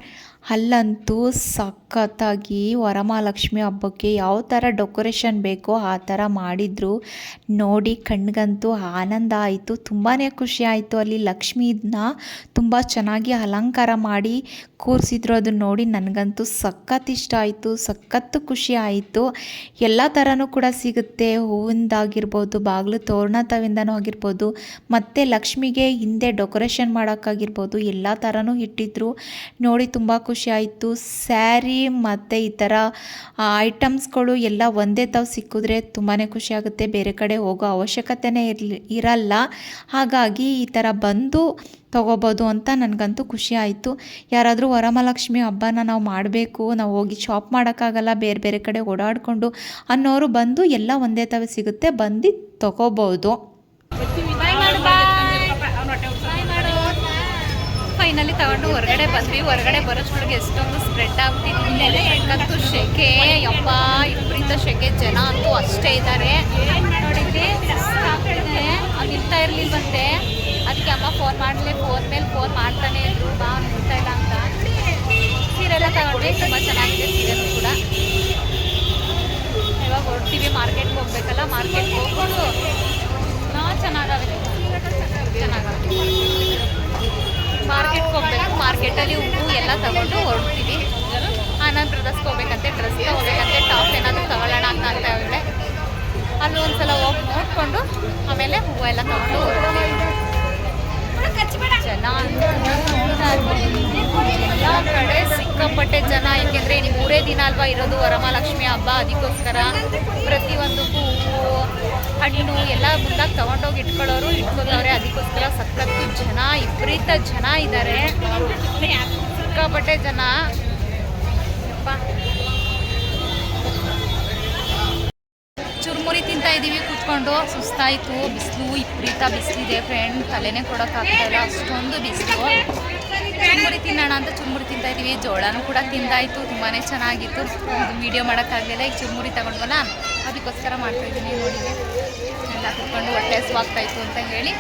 ಅಲ್ಲಂತೂ ಸಖತ್ತಾಗಿ ವರಮಹಾಲಕ್ಷ್ಮಿ ಹಬ್ಬಕ್ಕೆ ಯಾವ ಥರ ಡೆಕೋರೇಷನ್ ಬೇಕೋ ಆ ಥರ ಮಾಡಿದರು. ನೋಡಿ ಕಣ್ಗಂತೂ ಆನಂದ ಆಯಿತು, ತುಂಬಾ ಖುಷಿ ಆಯಿತು. ಅಲ್ಲಿ ಲಕ್ಷ್ಮೀನ ತುಂಬ ಚೆನ್ನಾಗಿ ಅಲಂಕಾರ ಮಾಡಿ ಕೂರಿಸಿದ್ರು. ಅದನ್ನು ನೋಡಿ ನನಗಂತೂ ಸಖತ್ ಇಷ್ಟ ಆಯಿತು, ಸಖತ್ತು ಖುಷಿ ಆಯಿತು. ಎಲ್ಲ ಥರನೂ ಕೂಡ ಸಿಗುತ್ತೆ, ಹೂವಿಂದಾಗಿರ್ಬೋದು, ಬಾಗಿಲು ತೋರಣದವಿಂದನೂ ಆಗಿರ್ಬೋದು, ಮತ್ತು ಲಕ್ಷ್ಮಿಗೆ ಹಿಂದೆ ಡೆಕೋರೇಷನ್ ಮಾಡೋಕ್ಕಾಗಿರ್ಬೋದು, ಎಲ್ಲ ಥರನೂ ಇಟ್ಟಿದ್ರು. ನೋಡಿ ತುಂಬ ಖುಷಿ ಆಯಿತು. ಸ್ಯಾರಿ ಮತ್ತು ಈ ಥರ ಐಟಮ್ಸ್ಗಳು ಎಲ್ಲ ಒಂದೇ ತಾವು ಸಿಕ್ಕಿದ್ರೆ ತುಂಬಾ ಖುಷಿ ಆಗುತ್ತೆ. ಬೇರೆ ಕಡೆ ಹೋಗೋ ಅವಶ್ಯಕತೆನೇ ಇರಲ್ಲ. ಹಾಗಾಗಿ ಈ ಥರ ಬಂದು ತೊಗೋಬೋದು ಅಂತ ನನಗಂತೂ ಖುಷಿ ಆಯಿತು. ಯಾರಾದರೂ ವರಮಹಾಲಕ್ಷ್ಮಿ ಹಬ್ಬನ ನಾವು ಮಾಡಬೇಕು, ನಾವು ಹೋಗಿ ಶಾಪ್ ಮಾಡೋಕ್ಕಾಗಲ್ಲ, ಬೇರೆ ಬೇರೆ ಕಡೆ ಓಡಾಡಿಕೊಂಡು ಅನ್ನೋರು ಬಂದು ಎಲ್ಲ ಒಂದೇ ತಾವೇ ಸಿಗುತ್ತೆ, ಬಂದು ತೊಗೋಬೋದು. ಫೈನಲಿ ತಗೊಂಡು ಹೊರಗಡೆ ಬಂದ್ವಿ. ಹೊರಗಡೆ ಬರೋಷ್ಟ್ರೊಳಗೆ ಎಷ್ಟೊಂದು ಸ್ಪ್ರೆಡ್ ಆಗ್ಬಿಟ್ಟಿದೆ. ಯಾಕಂತೂ ಶೆಕೆ, ಯಪ್ಪ ವಿಪರೀತ ಶೆಕೆ. ಜನ ಅಂತೂ ಅಷ್ಟೇ ಇದ್ದಾರೆ. ನೋಡಿದ್ರಿ, ಅದು ನಿಲ್ತಾ ಇರಲಿಲ್ವಂತೆ. ಅದಕ್ಕೆ ಅಮ್ಮ ಫೋನ್ ಮಾಡಲಿ, ಫೋನ್ ಮೇಲೆ ಫೋನ್ ಮಾಡ್ತಾನೆ ಇದ್ರು, ಬಾ ನಿಲ್ತಾ ಇಲ್ಲ ಅಂತ. ಸೀರೆ ಎಲ್ಲ ತಗೊಂಡ್ವಿ, ತುಂಬ ಚೆನ್ನಾಗಿದೆ ಸೀರೆನೂ ಕೂಡ. ಇವಾಗ ಹೊರಡ್ತೀವಿ, ಮಾರ್ಕೆಟ್ಗೆ ಹೋಗ್ಬೇಕಲ್ಲ. ಮಾರ್ಕೆಟ್ಗೆ ಹೋಗ್ಕೊಂಡು ಚೆನ್ನಾಗಾಗುತ್ತೆ. ಚೆನ್ನಾಗಿ ಮಾರ್ಕೆಟ್ಗೆ ಹೋಗ್ಬೇಕು. ಮಾರ್ಕೆಟಲ್ಲಿ ಹೂವು ಎಲ್ಲ ತಗೊಂಡು ಹೊರಡ್ತೀವಿ. ಆನಂದ್ ಬ್ರದರ್ಸ್ಗೆ ಹೋಗ್ಬೇಕಂತೆ, ಡ್ರೆಸ್ ತಗೋಬೇಕಂತೆ, ಟಾಪ್ ಏನಾದರೂ ತಗೊಳ್ಳೋಣ ಅಂತ ಹೇಳಿದ್ರೆ ಅಲ್ಲಿ ಒಂದ್ಸಲ ಹೋಗಿ ನೋಡಿಕೊಂಡು ಆಮೇಲೆ ಹೂವು ಎಲ್ಲ ತಗೊಂಡು ಹೊರಡ್ತೀವಿ. ಜನ ಎಲ್ಲ ಕಡೆ ಸಿಕ್ಕಾಪಟ್ಟೆ ಜನ, ಏಕೆಂದರೆ ಇನ್ನು 3 ದಿನ ಅಲ್ವಾ ಇರೋದು ವರಮಹಾಲಕ್ಷ್ಮಿ ಹಬ್ಬ. ಅದಕ್ಕೋಸ್ಕರ ಪ್ರತಿಯೊಂದಕ್ಕೂ ಹೂವು ಹಣ್ಣು ಎಲ್ಲ ಮುಂದಾಗಿ ತೊಗೊಂಡೋಗಿ ಇಟ್ಕೊಳ್ಳೋರೆ. ಅದಕ್ಕೋಸ್ಕರ ಸಖತ್ತು ಜನ, ವಿಪರೀತ ಜನ ಇದ್ದಾರೆ, ಸಿಕ್ಕಾಪಟ್ಟೆ ಜನ. ಚುರುಮುರಿ ತಿಂತಾ ಇದ್ದೀವಿ ಕೂತ್ಕೊಂಡು. ಸುಸ್ತಾಯಿತು, ಬಿಸಿಲು ವಿಪರೀತ ಬಿಸಿಲಿದೆ ಫ್ರೆಂಡ್, ತಲೆನೇ ಕೊಡೋಕ್ಕಾಗ್ತಾಯಿಲ್ಲ, ಅಷ್ಟೊಂದು ಬಿಸಿಲು. ಚುರುಮುರಿ ತಿನ್ನೋಣ ಅಂತ ಚುರುಮುರಿ ತಿಂತಾ ಇದ್ದೀವಿ. ಜೋಳನೂ ಕೂಡ ತಿಂದಾಯಿತು, ತುಂಬಾ ಚೆನ್ನಾಗಿತ್ತು. ವೀಡಿಯೋ ಮಾಡೋಕ್ಕಾಗಲಿಲ್ಲ. ಈಗ ಚುರುಮುರಿ ತಗೊಂಡ್ವಲ್ಲ ಅದಕ್ಕೋಸ್ಕರ ಮಾಡ್ತಾಯಿದ್ದೀನಿ. ನೋಡಿ ಎಲ್ಲ ಕೂತ್ಕೊಂಡು ಹೊಟ್ಟೆ ಹಸಿವಾಗ್ತಾಯಿತ್ತು ಅಂತ ಹೇಳಿ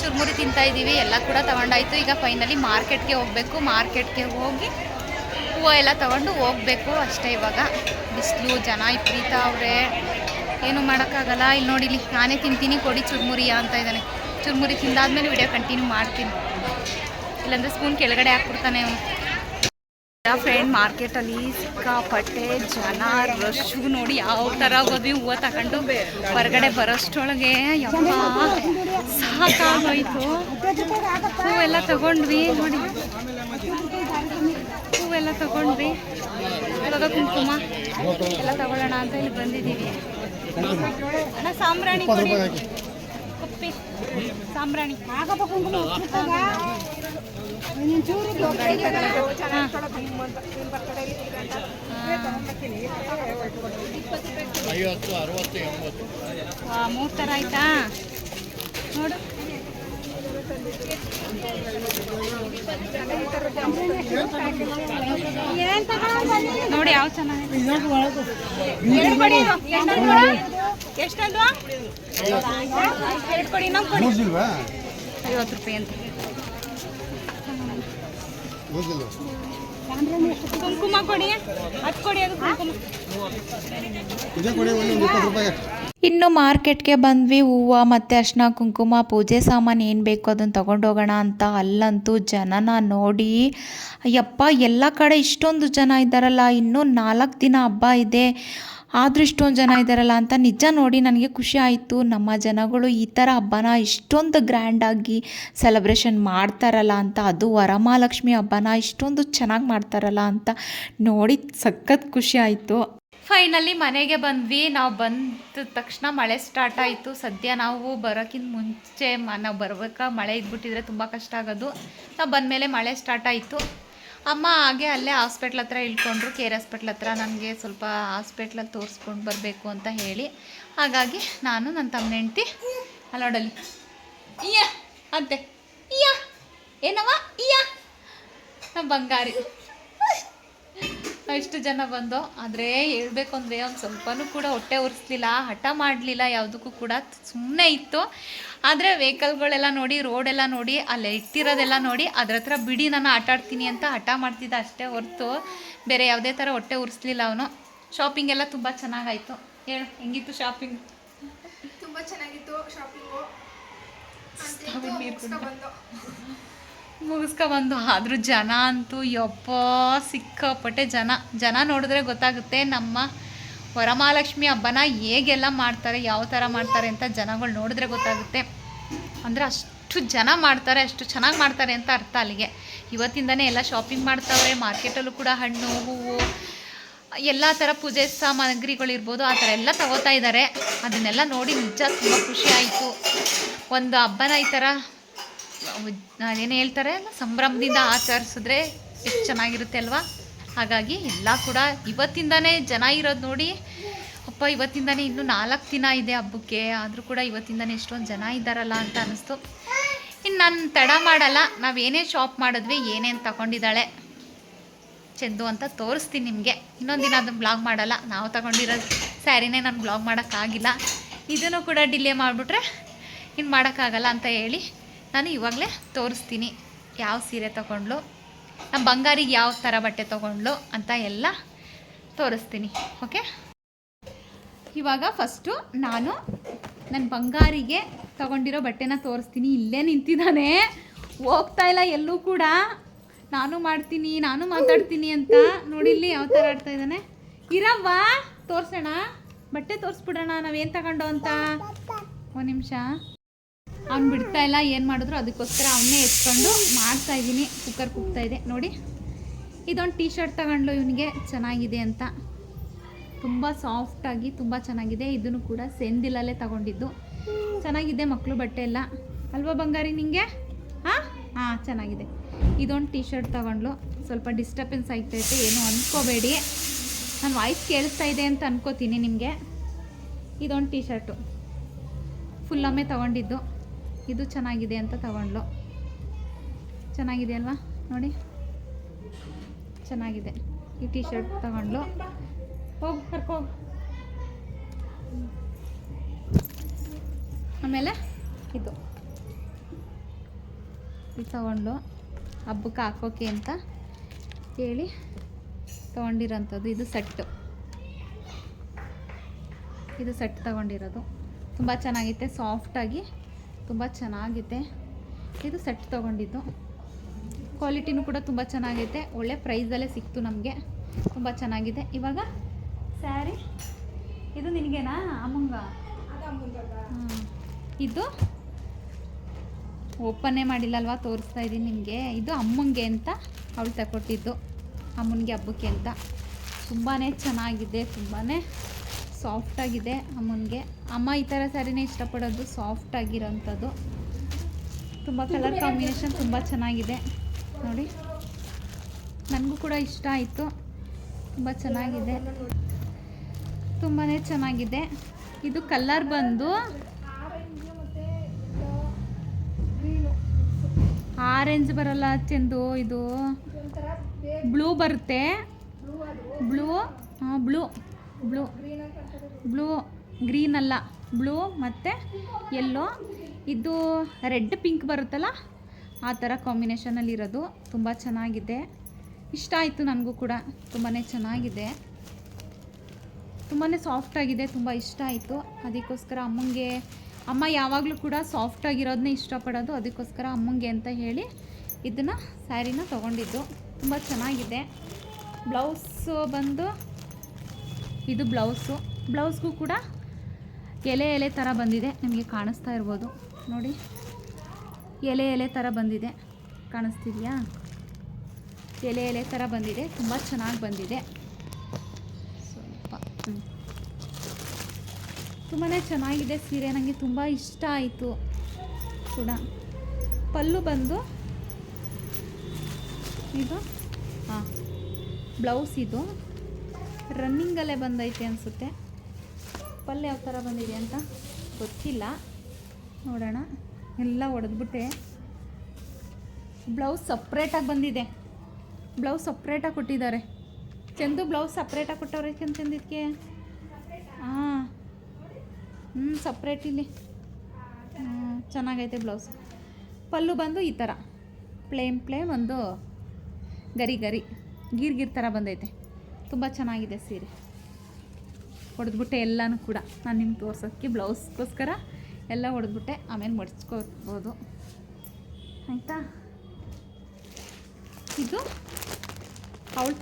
ಚುರುಮುರಿ ತಿಂತಾ ಇದ್ದೀವಿ. ಎಲ್ಲ ಕೂಡ ತಗೊಂಡಾಯಿತು. ಈಗ ಫೈನಲಿ ಮಾರ್ಕೆಟ್ಗೆ ಹೋಗಬೇಕು. ಮಾರ್ಕೆಟ್ಗೆ ಹೋಗಿ ಹೂವು ಎಲ್ಲ ತಗೊಂಡು ಹೋಗಬೇಕು ಅಷ್ಟೇ. ಇವಾಗ ಬಿಸಿಲು, ಜನ ವಿಪರೀತ ಅವರೇ, ಏನು ಮಾಡೋಕ್ಕಾಗಲ್ಲ. ಇಲ್ಲಿ ನೋಡಿ, ಇಲ್ಲಿ ನಾನೇ ತಿಂತೀನಿ, ಕೊಡಿ ಚುರುಮುರಿಯ ಅಂತ ಇದ್ದಾನೆ. ಚುರುಮುರಿ ತಿಂದಾದ್ಮೇಲೆ ವಿಡಿಯೋ ಕಂಟಿನ್ಯೂ ಮಾಡ್ತೀನಿ, ಇಲ್ಲಾಂದರೆ ಸ್ಪೂನ್ ಕೆಳಗಡೆ ಹಾಕ್ಬಿಡ್ತಾನೆ ಅವನು. ಫ್ರೆಂಡ್ ಮಾರ್ಕೆಟಲ್ಲಿ ಸಿಕ್ಕಾಪಟ್ಟೆ ಜನ, ರಶ್ಶು ನೋಡಿ ಯಾವ ಥರ ಹೋದ್ವಿ. ಹೂವು ತಗೊಂಡು ಹೊರಗಡೆ ಬರೋಷ್ಟೊಳಗೆ ಯಪ್ಪ ಸಾಕಾಗೋಯ್ತು. ಹೂವೆಲ್ಲ ತಗೊಂಡ್ವಿ ನೋಡಿ, ಹೂವೆಲ್ಲ ತಗೊಂಡ್ವಿ. ಇವಾಗ ಕುಂಕುಮ ಎಲ್ಲ ತಗೊಳ್ಳೋಣ ಅಂತ ಇಲ್ಲಿ ಬಂದಿದ್ದೀವಿ. ಸಾಂಬ್ರಾಣಿ ಕೊಡಿ, ಕುಪ್ಪಿ ಸಾಂಬ್ರಾಣಿ. ಮೂರು ಥರ ಆಯ್ತಾ ನೋಡು. ನೋಡಿ ಯಾವ ಚೆನ್ನಾಗಿ. ಎಷ್ಟಂದು 2 ಕೊಡಿ, ನಾವು ಕೊಡಿ 50 ರೂಪಾಯಿ ಅಂತ. ಕುಂಕುಮ ಕೊಡಿ, ಅದು ಕೊಡಿ, ಅದು ಕುಂಕುಮ. ಇನ್ನು ಮಾರ್ಕೆಟ್ಗೆ ಬಂದ್ವಿ. ಹೂವು ಮತ್ತು ಅರ್ಶಿನ ಕುಂಕುಮ ಪೂಜೆ ಸಾಮಾನು ಏನು ಬೇಕು ಅದನ್ನು ತೊಗೊಂಡೋಗೋಣ ಅಂತ. ಅಲ್ಲಂತೂ ಜನನ ನೋಡಿ ಯಪ್ಪ, ಎಲ್ಲ ಕಡೆ ಇಷ್ಟೊಂದು ಜನ ಇದ್ದಾರಲ್ಲ, ಇನ್ನೂ 4 ದಿನ ಹಬ್ಬ ಇದೆ, ಆದರೂ ಇಷ್ಟೊಂದು ಜನ ಇದ್ದಾರಲ್ಲ ಅಂತ ನಿಜ ನೋಡಿ ನನಗೆ ಖುಷಿ ಆಯಿತು. ನಮ್ಮ ಜನಗಳು ಈ ಥರ ಹಬ್ಬನ ಇಷ್ಟೊಂದು ಗ್ರ್ಯಾಂಡಾಗಿ ಸೆಲೆಬ್ರೇಷನ್ ಮಾಡ್ತಾರಲ್ಲ ಅಂತ, ಅದು ವರಮಹಾಲಕ್ಷ್ಮಿ ಹಬ್ಬನ ಇಷ್ಟೊಂದು ಚೆನ್ನಾಗಿ ಮಾಡ್ತಾರಲ್ಲ ಅಂತ ನೋಡಿ ಸಖತ್ ಖುಷಿ ಆಯಿತು. ಫೈನಲಿ ಮನೆಗೆ ಬಂದ್ವಿ. ನಾವು ಬಂದ ತಕ್ಷಣ ಮಳೆ ಸ್ಟಾರ್ಟ್ ಆಯಿತು. ಸದ್ಯ ನಾವು ಬರೋಕ್ಕಿಂತ ಮುಂಚೆ ನಾವು ಬರ್ಬೇಕಾ ಮಳೆ ಇದ್ಬಿಟ್ಟಿದ್ರೆ ತುಂಬ ಕಷ್ಟ ಆಗೋದು. ನಾವು ಬಂದಮೇಲೆ ಮಳೆ ಸ್ಟಾರ್ಟ್ ಆಯಿತು. ಅಮ್ಮ ಹಾಗೆ ಅಲ್ಲೇ ಹಾಸ್ಪಿಟ್ಲ್ ಹತ್ರ ಇಳ್ಕೊಂಡ್ರು, ಕೇರ್ ಹಾಸ್ಪಿಟ್ಲ್ ಹತ್ರ. ನನಗೆ ಸ್ವಲ್ಪ ಹಾಸ್ಪಿಟ್ಲಲ್ಲಿ ತೋರಿಸ್ಕೊಂಡು ಬರಬೇಕು ಅಂತ ಹೇಳಿ, ಹಾಗಾಗಿ ನಾನು ನನ್ನ ತಮ್ಮನ ಹೆಂಡ್ತಿ ಅಲ್ಲಿ ನೋಡಲಿ ಇಯ್ಯ ಅಂತೆ, ಇಯ್ಯ ಏನವ ಇಯ್ಯ ನಮ್ಮ ಬಂಗಾರಿ. ಇಷ್ಟು ಜನ ಬಂದು, ಆದರೆ ಹೇಳ್ಬೇಕು ಅಂದರೆ ಒಂದು ಸ್ವಲ್ಪನೂ ಕೂಡ ಹೊಟ್ಟೆ ಉರಿಸ್ಲಿಲ್ಲ, ಹಠ ಮಾಡಲಿಲ್ಲ ಯಾವುದಕ್ಕೂ ಕೂಡ, ಸುಮ್ಮನೆ ಇತ್ತು. ಆದರೆ ವೆಹಿಕಲ್ಗಳೆಲ್ಲ ನೋಡಿ, ರೋಡೆಲ್ಲ ನೋಡಿ, ಅಲ್ಲಿ ಇಟ್ಟಿರೋದೆಲ್ಲ ನೋಡಿ ಅದ್ರ ಹತ್ರ ಬಿಡಿ ನಾನು ಆಟ ಆಡ್ತೀನಿ ಅಂತ ಹಠ ಮಾಡ್ತಿದ್ದ ಅಷ್ಟೇ ಹೊರತು ಬೇರೆ ಯಾವುದೇ ಥರ ಹೊಟ್ಟೆ ಉರಿಸ್ಲಿಲ್ಲ ಅವನು. ಶಾಪಿಂಗ್ ಎಲ್ಲ ತುಂಬ ಚೆನ್ನಾಗಾಯಿತು. ಹೇಳು, ಹೆಂಗಿತ್ತು ಶಾಪಿಂಗ್? ತುಂಬ ಚೆನ್ನಾಗಿತ್ತು ಶಾಪಿಂಗು, ಮುಗಿಸ್ಕೊಬಂದು. ಆದರೂ ಜನ ಅಂತೂ ಯಪ್ಪ ಸಿಕ್ಕಾಪಟ್ಟೆ ಜನ ನೋಡಿದ್ರೆ ಗೊತ್ತಾಗುತ್ತೆ ನಮ್ಮ ವರಮಹಾಲಕ್ಷ್ಮಿ ಹಬ್ಬನ ಹೇಗೆಲ್ಲ ಮಾಡ್ತಾರೆ, ಯಾವ ಥರ ಮಾಡ್ತಾರೆ ಅಂತ ಜನಗಳು ನೋಡಿದ್ರೆ ಗೊತ್ತಾಗುತ್ತೆ. ಅಂದರೆ ಅಷ್ಟು ಜನ ಮಾಡ್ತಾರೆ, ಅಷ್ಟು ಚೆನ್ನಾಗಿ ಮಾಡ್ತಾರೆ ಅಂತ ಅರ್ಥ ಅಲ್ಲಿಗೆ. ಇವತ್ತಿಂದನೇ ಎಲ್ಲ ಶಾಪಿಂಗ್ ಮಾಡ್ತಾವ್ರೆ. ಮಾರ್ಕೆಟಲ್ಲೂ ಕೂಡ ಹಣ್ಣು ಹೂವು ಎಲ್ಲ ಥರ ಪೂಜೆ ಸಾಮಗ್ರಿಗಳಿರ್ಬೋದು ಆ ಥರ ಎಲ್ಲ ತಗೋತಾ ಇದ್ದಾರೆ. ಅದನ್ನೆಲ್ಲ ನೋಡಿ ನಿಜ ತುಂಬ ಖುಷಿ ಆಯಿತು. ಒಂದು ಹಬ್ಬನ ಈ ಥರ ಅದೇನು ಹೇಳ್ತಾರೆ ಅಲ್ಲ, ಸಂಭ್ರಮದಿಂದ ಆಚರಿಸಿದ್ರೆ ಎಷ್ಟು ಚೆನ್ನಾಗಿರುತ್ತೆ ಅಲ್ವಾ. ಹಾಗಾಗಿ ಎಲ್ಲ ಕೂಡ ಇವತ್ತಿಂದನೇ ಜನ ಇರೋದು ನೋಡಿ ಅಪ್ಪ, ಇವತ್ತಿಂದನೇ ಇನ್ನೂ 4 ದಿನ ಇದೆ ಹಬ್ಬಕ್ಕೆ, ಆದರೂ ಕೂಡ ಇವತ್ತಿಂದನೇ ಎಷ್ಟೊಂದು ಜನ ಇದ್ದಾರಲ್ಲ ಅಂತ ಅನ್ನಿಸ್ತು. ಇನ್ನು ನಾನು ತಡ ಮಾಡಲ್ಲ, ನಾವೇನೇ ಶಾಪ್ ಮಾಡಿದ್ವಿ, ಏನೇನು ತಗೊಂಡಿದ್ದಾಳೆ ಚೆಂದು ಅಂತ ತೋರಿಸ್ತೀನಿ ನಿಮಗೆ. ಇನ್ನೊಂದು ದಿನ ಅದನ್ನು ಬ್ಲಾಗ್ ಮಾಡಲ್ಲ, ನಾವು ತಗೊಂಡಿರೋ ಸ್ಯಾರಿನೇ ನಾನು ಬ್ಲಾಗ್ ಮಾಡೋಕ್ಕಾಗಿಲ್ಲ. ಇದನ್ನು ಕೂಡ ಡಿಲೇ ಮಾಡಿಬಿಟ್ರೆ ಇನ್ನು ಮಾಡೋಕ್ಕಾಗಲ್ಲ ಅಂತ ಹೇಳಿ ನಾನು ಇವಾಗಲೇ ತೋರಿಸ್ತೀನಿ ಯಾವ ಸೀರೆ ತೊಗೊಂಡ್ಲು, ನಮ್ಮ ಬಂಗಾರಿಗೆ ಯಾವ ಥರ ಬಟ್ಟೆ ತೊಗೊಂಡ್ಲು ಅಂತ ಎಲ್ಲ ತೋರಿಸ್ತೀನಿ. ಓಕೆ, ಇವಾಗ ಫಸ್ಟು ನಾನು ನನ್ನ ಬಂಗಾರಿಗೆ ತಗೊಂಡಿರೋ ಬಟ್ಟೆನ ತೋರಿಸ್ತೀನಿ. ಇಲ್ಲೇ ನಿಂತಿದ್ದಾನೆ, ಹೋಗ್ತಾ ಇಲ್ಲ ಎಲ್ಲೂ ಕೂಡ. ನಾನು ಮಾಡ್ತೀನಿ, ನಾನು ಮಾತಾಡ್ತೀನಿ ಅಂತ ನೋಡಿ ಇಲ್ಲಿ ಯಾವ ಥರ ಆಡ್ತಾ ಇದ್ದಾನೆ. ಇರವ್ವ ತೋರಿಸೋಣ, ಬಟ್ಟೆ ತೋರಿಸ್ಬಿಡೋಣ ನಾವೇನು ತಗೊಂಡು ಅಂತ. ಒಂದು ನಿಮಿಷ. ಅವ್ನು ಬಿಡ್ತಾ ಇಲ್ಲ, ಏನು ಮಾಡಿದ್ರು ಅದಕ್ಕೋಸ್ಕರ ಅವನ್ನೇ ಎತ್ಕೊಂಡು ಮಾಡ್ತಾ ಇದ್ದೀನಿ. ಕುಕ್ಕರ್ ಕುಗ್ತಾ ಇದೆ ನೋಡಿ. ಇದೊಂದು ಟೀ ಶರ್ಟ್ ತಗೊಂಡ್ಲು ಇವನಿಗೆ, ಚೆನ್ನಾಗಿದೆ ಅಂತ. ತುಂಬ ಸಾಫ್ಟಾಗಿ ತುಂಬ ಚೆನ್ನಾಗಿದೆ. ಇದನ್ನು ಕೂಡ ಸೆಂದಿಲಲ್ಲೇ ತಗೊಂಡಿದ್ದು. ಚೆನ್ನಾಗಿದೆ ಮಕ್ಕಳು ಬಟ್ಟೆ ಎಲ್ಲ ಅಲ್ವಾ ಬಂಗಾರಿ ನಿಂಗೆ? ಹಾಂ ಹಾಂ ಚೆನ್ನಾಗಿದೆ. ಇದೊಂದು ಟೀ ಶರ್ಟ್ ತಗೊಂಡ್ಲು. ಸ್ವಲ್ಪ ಡಿಸ್ಟರ್ಬೆನ್ಸ್ ಆಗ್ತೈತೆ, ಏನು ಅಂದ್ಕೋಬೇಡಿ. ನನ್ನ ವಾಯ್ಸ್ ಕೇಳಿಸ್ತಾ ಇದೆ ಅಂತ ಅನ್ಕೋತೀನಿ ನಿಮಗೆ. ಇದೊಂದು ಟೀ ಶರ್ಟು ಫುಲ್ಲೊಮ್ಮೆ ತಗೊಂಡಿದ್ದು. ಇದು ಚೆನ್ನಾಗಿದೆ ಅಂತ ತಗೊಂಡ್ಲು. ಚೆನ್ನಾಗಿದೆ ಅಲ್ವಾ ನೋಡಿ, ಚೆನ್ನಾಗಿದೆ. ಈ ಟೀ ಶರ್ಟ್ ತಗೊಂಡ್ಲು. ಹೋಗಿ ಕರ್ಕೋಗಿ. ಆಮೇಲೆ ಇದು ತಗೊಂಡ್ಲು, ಹಬ್ಬಕ್ಕೆ ಹಾಕೋಕೆ ಅಂತ ಹೇಳಿ ತೊಗೊಂಡಿರೋಂಥದ್ದು. ಇದು ಸೆಟ್ಟು, ಇದು ಸೆಟ್ ತಗೊಂಡಿರೋದು. ತುಂಬ ಚೆನ್ನಾಗಿದೆ, ಸಾಫ್ಟಾಗಿ ತುಂಬ ಚೆನ್ನಾಗಿದೆ. ಇದು ಸೆಟ್ ತೊಗೊಂಡಿದ್ದು. ಕ್ವಾಲಿಟಿನೂ ಕೂಡ ತುಂಬ ಚೆನ್ನಾಗೈತೆ, ಒಳ್ಳೆ ಪ್ರೈಸಲ್ಲೇ ಸಿಕ್ತು ನಮಗೆ. ತುಂಬ ಚೆನ್ನಾಗಿದೆ. ಇವಾಗ ಸ್ಯಾರಿ ಇದು ನಿನಗೇನಾ ಅಮ್ಮಂಗ? ಇದು ಓಪನ್ನೇ ಮಾಡಿಲ್ಲ ಅಲ್ವಾ, ತೋರಿಸ್ತಾ ಇದ್ದೀನಿ ನಿಮಗೆ. ಇದು ಅಮ್ಮಂಗೆ ಅಂತ ಅವಳು ತಗೊಟ್ಟಿದ್ದು, ಅಮ್ಮನಿಗೆ ಹಬ್ಬಕ್ಕೆ ಅಂತ. ತುಂಬಾ ಚೆನ್ನಾಗಿದೆ, ತುಂಬಾ ಸಾಫ್ಟಾಗಿದೆ ಅಮ್ಮನಿಗೆ. ಅಮ್ಮ ಈ ಥರ ಸ್ಯಾರಿನೇ ಇಷ್ಟಪಡೋದು, ಸಾಫ್ಟಾಗಿರೋಂಥದ್ದು. ತುಂಬ ಕಲರ್ ಕಾಂಬಿನೇಷನ್ ತುಂಬ ಚೆನ್ನಾಗಿದೆ ನೋಡಿ. ನನಗೂ ಕೂಡ ಇಷ್ಟ ಆಯಿತು, ತುಂಬ ಚೆನ್ನಾಗಿದೆ, ತುಂಬಾ ಚೆನ್ನಾಗಿದೆ. ಇದು ಕಲರ್ ಬಂದು ಆರೆಂಜ್ ಬರಲ್ಲ ಚೆಂದು, ಇದು ಬ್ಲೂ ಬರುತ್ತೆ. ಬ್ಲೂ ಹಾಂ, ಬ್ಲೂ ಬ್ಲೂ ಬ್ಲೂ ಗ್ರೀನ್ ಅಲ್ಲ, ಬ್ಲೂ ಮತ್ತು ಯೆಲ್ಲೋ. ಇದು ರೆಡ್ ಪಿಂಕ್ ಬರುತ್ತಲ್ಲ, ಆ ಥರ ಕಾಂಬಿನೇಷನಲ್ಲಿರೋದು. ತುಂಬ ಚೆನ್ನಾಗಿದೆ, ಇಷ್ಟ ಆಯಿತು ನನಗೂ ಕೂಡ. ತುಂಬಾ ಚೆನ್ನಾಗಿದೆ, ತುಂಬಾ ಸಾಫ್ಟಾಗಿದೆ, ತುಂಬ ಇಷ್ಟ ಆಯಿತು. ಅದಕ್ಕೋಸ್ಕರ ಅಮ್ಮಂಗೆ, ಅಮ್ಮ ಯಾವಾಗಲೂ ಕೂಡ ಸಾಫ್ಟಾಗಿರೋದನ್ನೇ ಇಷ್ಟಪಡೋದು. ಅದಕ್ಕೋಸ್ಕರ ಅಮ್ಮಂಗೆ ಅಂತ ಹೇಳಿ ಇದನ್ನು ಸ್ಯಾರಿನ ತೊಗೊಂಡಿದ್ದು. ತುಂಬ ಚೆನ್ನಾಗಿದೆ. ಬ್ಲೌಸು ಬಂದು ಇದು ಬ್ಲೌಸ್ಗೂ ಕೂಡ ಎಲೆ ಎಲೆ ಥರ ಬಂದಿದೆ, ನಿಮಗೆ ಕಾಣಿಸ್ತಾ ಇರ್ಬೋದು ನೋಡಿ. ಎಲೆ ಎಲೆ ಥರ ಬಂದಿದೆ, ಕಾಣಿಸ್ತಿದೆಯಾ? ಎಲೆ ಎಲೆ ಥರ ಬಂದಿದೆ, ತುಂಬ ಚೆನ್ನಾಗಿ ಬಂದಿದೆ. ಸ್ವಲ್ಪ ತುಂಬಾ ಚೆನ್ನಾಗಿದೆ ಸೀರೆ, ನನಗೆ ತುಂಬ ಇಷ್ಟ ಆಯಿತು ಕೂಡ. ಪಲ್ಲು ಬಂದು ಇದು ಹಾಂ, ಬ್ಲೌಸ್ ಇದು ರನ್ನಿಂಗಲ್ಲೇ ಬಂದೈತೆ ಅನಿಸುತ್ತೆ. ಪಲ್ಲು ಯಾವ ಥರ ಬಂದಿದೆ ಅಂತ ಗೊತ್ತಿಲ್ಲ, ನೋಡೋಣ. ಎಲ್ಲ ಹೊಡೆದ್ಬಿಟ್ಟೆ. ಬ್ಲೌಸ್ ಸಪ್ರೇಟಾಗಿ ಬಂದಿದೆ, ಬ್ಲೌಸ್ ಸಪ್ರೇಟಾಗಿ ಕೊಟ್ಟಿದ್ದಾರೆ. ಚೆಂದು ಬ್ಲೌಸ್ ಸಪ್ರೇಟಾಗಿ ಕೊಟ್ಟವ್ರೆ ಚೆಂದಿದ್ದಕ್ಕೆ. ಹಾಂ ಸಪ್ರೇಟ್ ಇಲ್ಲಿ. ಚೆನ್ನಾಗೈತೆ ಬ್ಲೌಸ್. ಪಲ್ಲು ಬಂದು ಈ ಥರ ಪ್ಲೇನ್ ಒಂದು ಗೀರ್ ಥರ ಬಂದೈತೆ. ತುಂಬ ಚೆನ್ನಾಗಿದೆ ಸೀರೆ. ಹೊಡೆದ್ಬಿಟ್ಟೆ ಎಲ್ಲನೂ ಕೂಡ, ನಾನು ನಿಮ್ಗೆ ತೋರ್ಸೋಕ್ಕೆ ಬ್ಲೌಸ್ಗೋಸ್ಕರ ಎಲ್ಲ ಹೊಡೆದ್ಬಿಟ್ಟೆ. ಆಮೇಲೆ ಮಡ್ಚ್ಕೋಬೋದು ಆಯಿತಾ. ಇದು ಅವಳು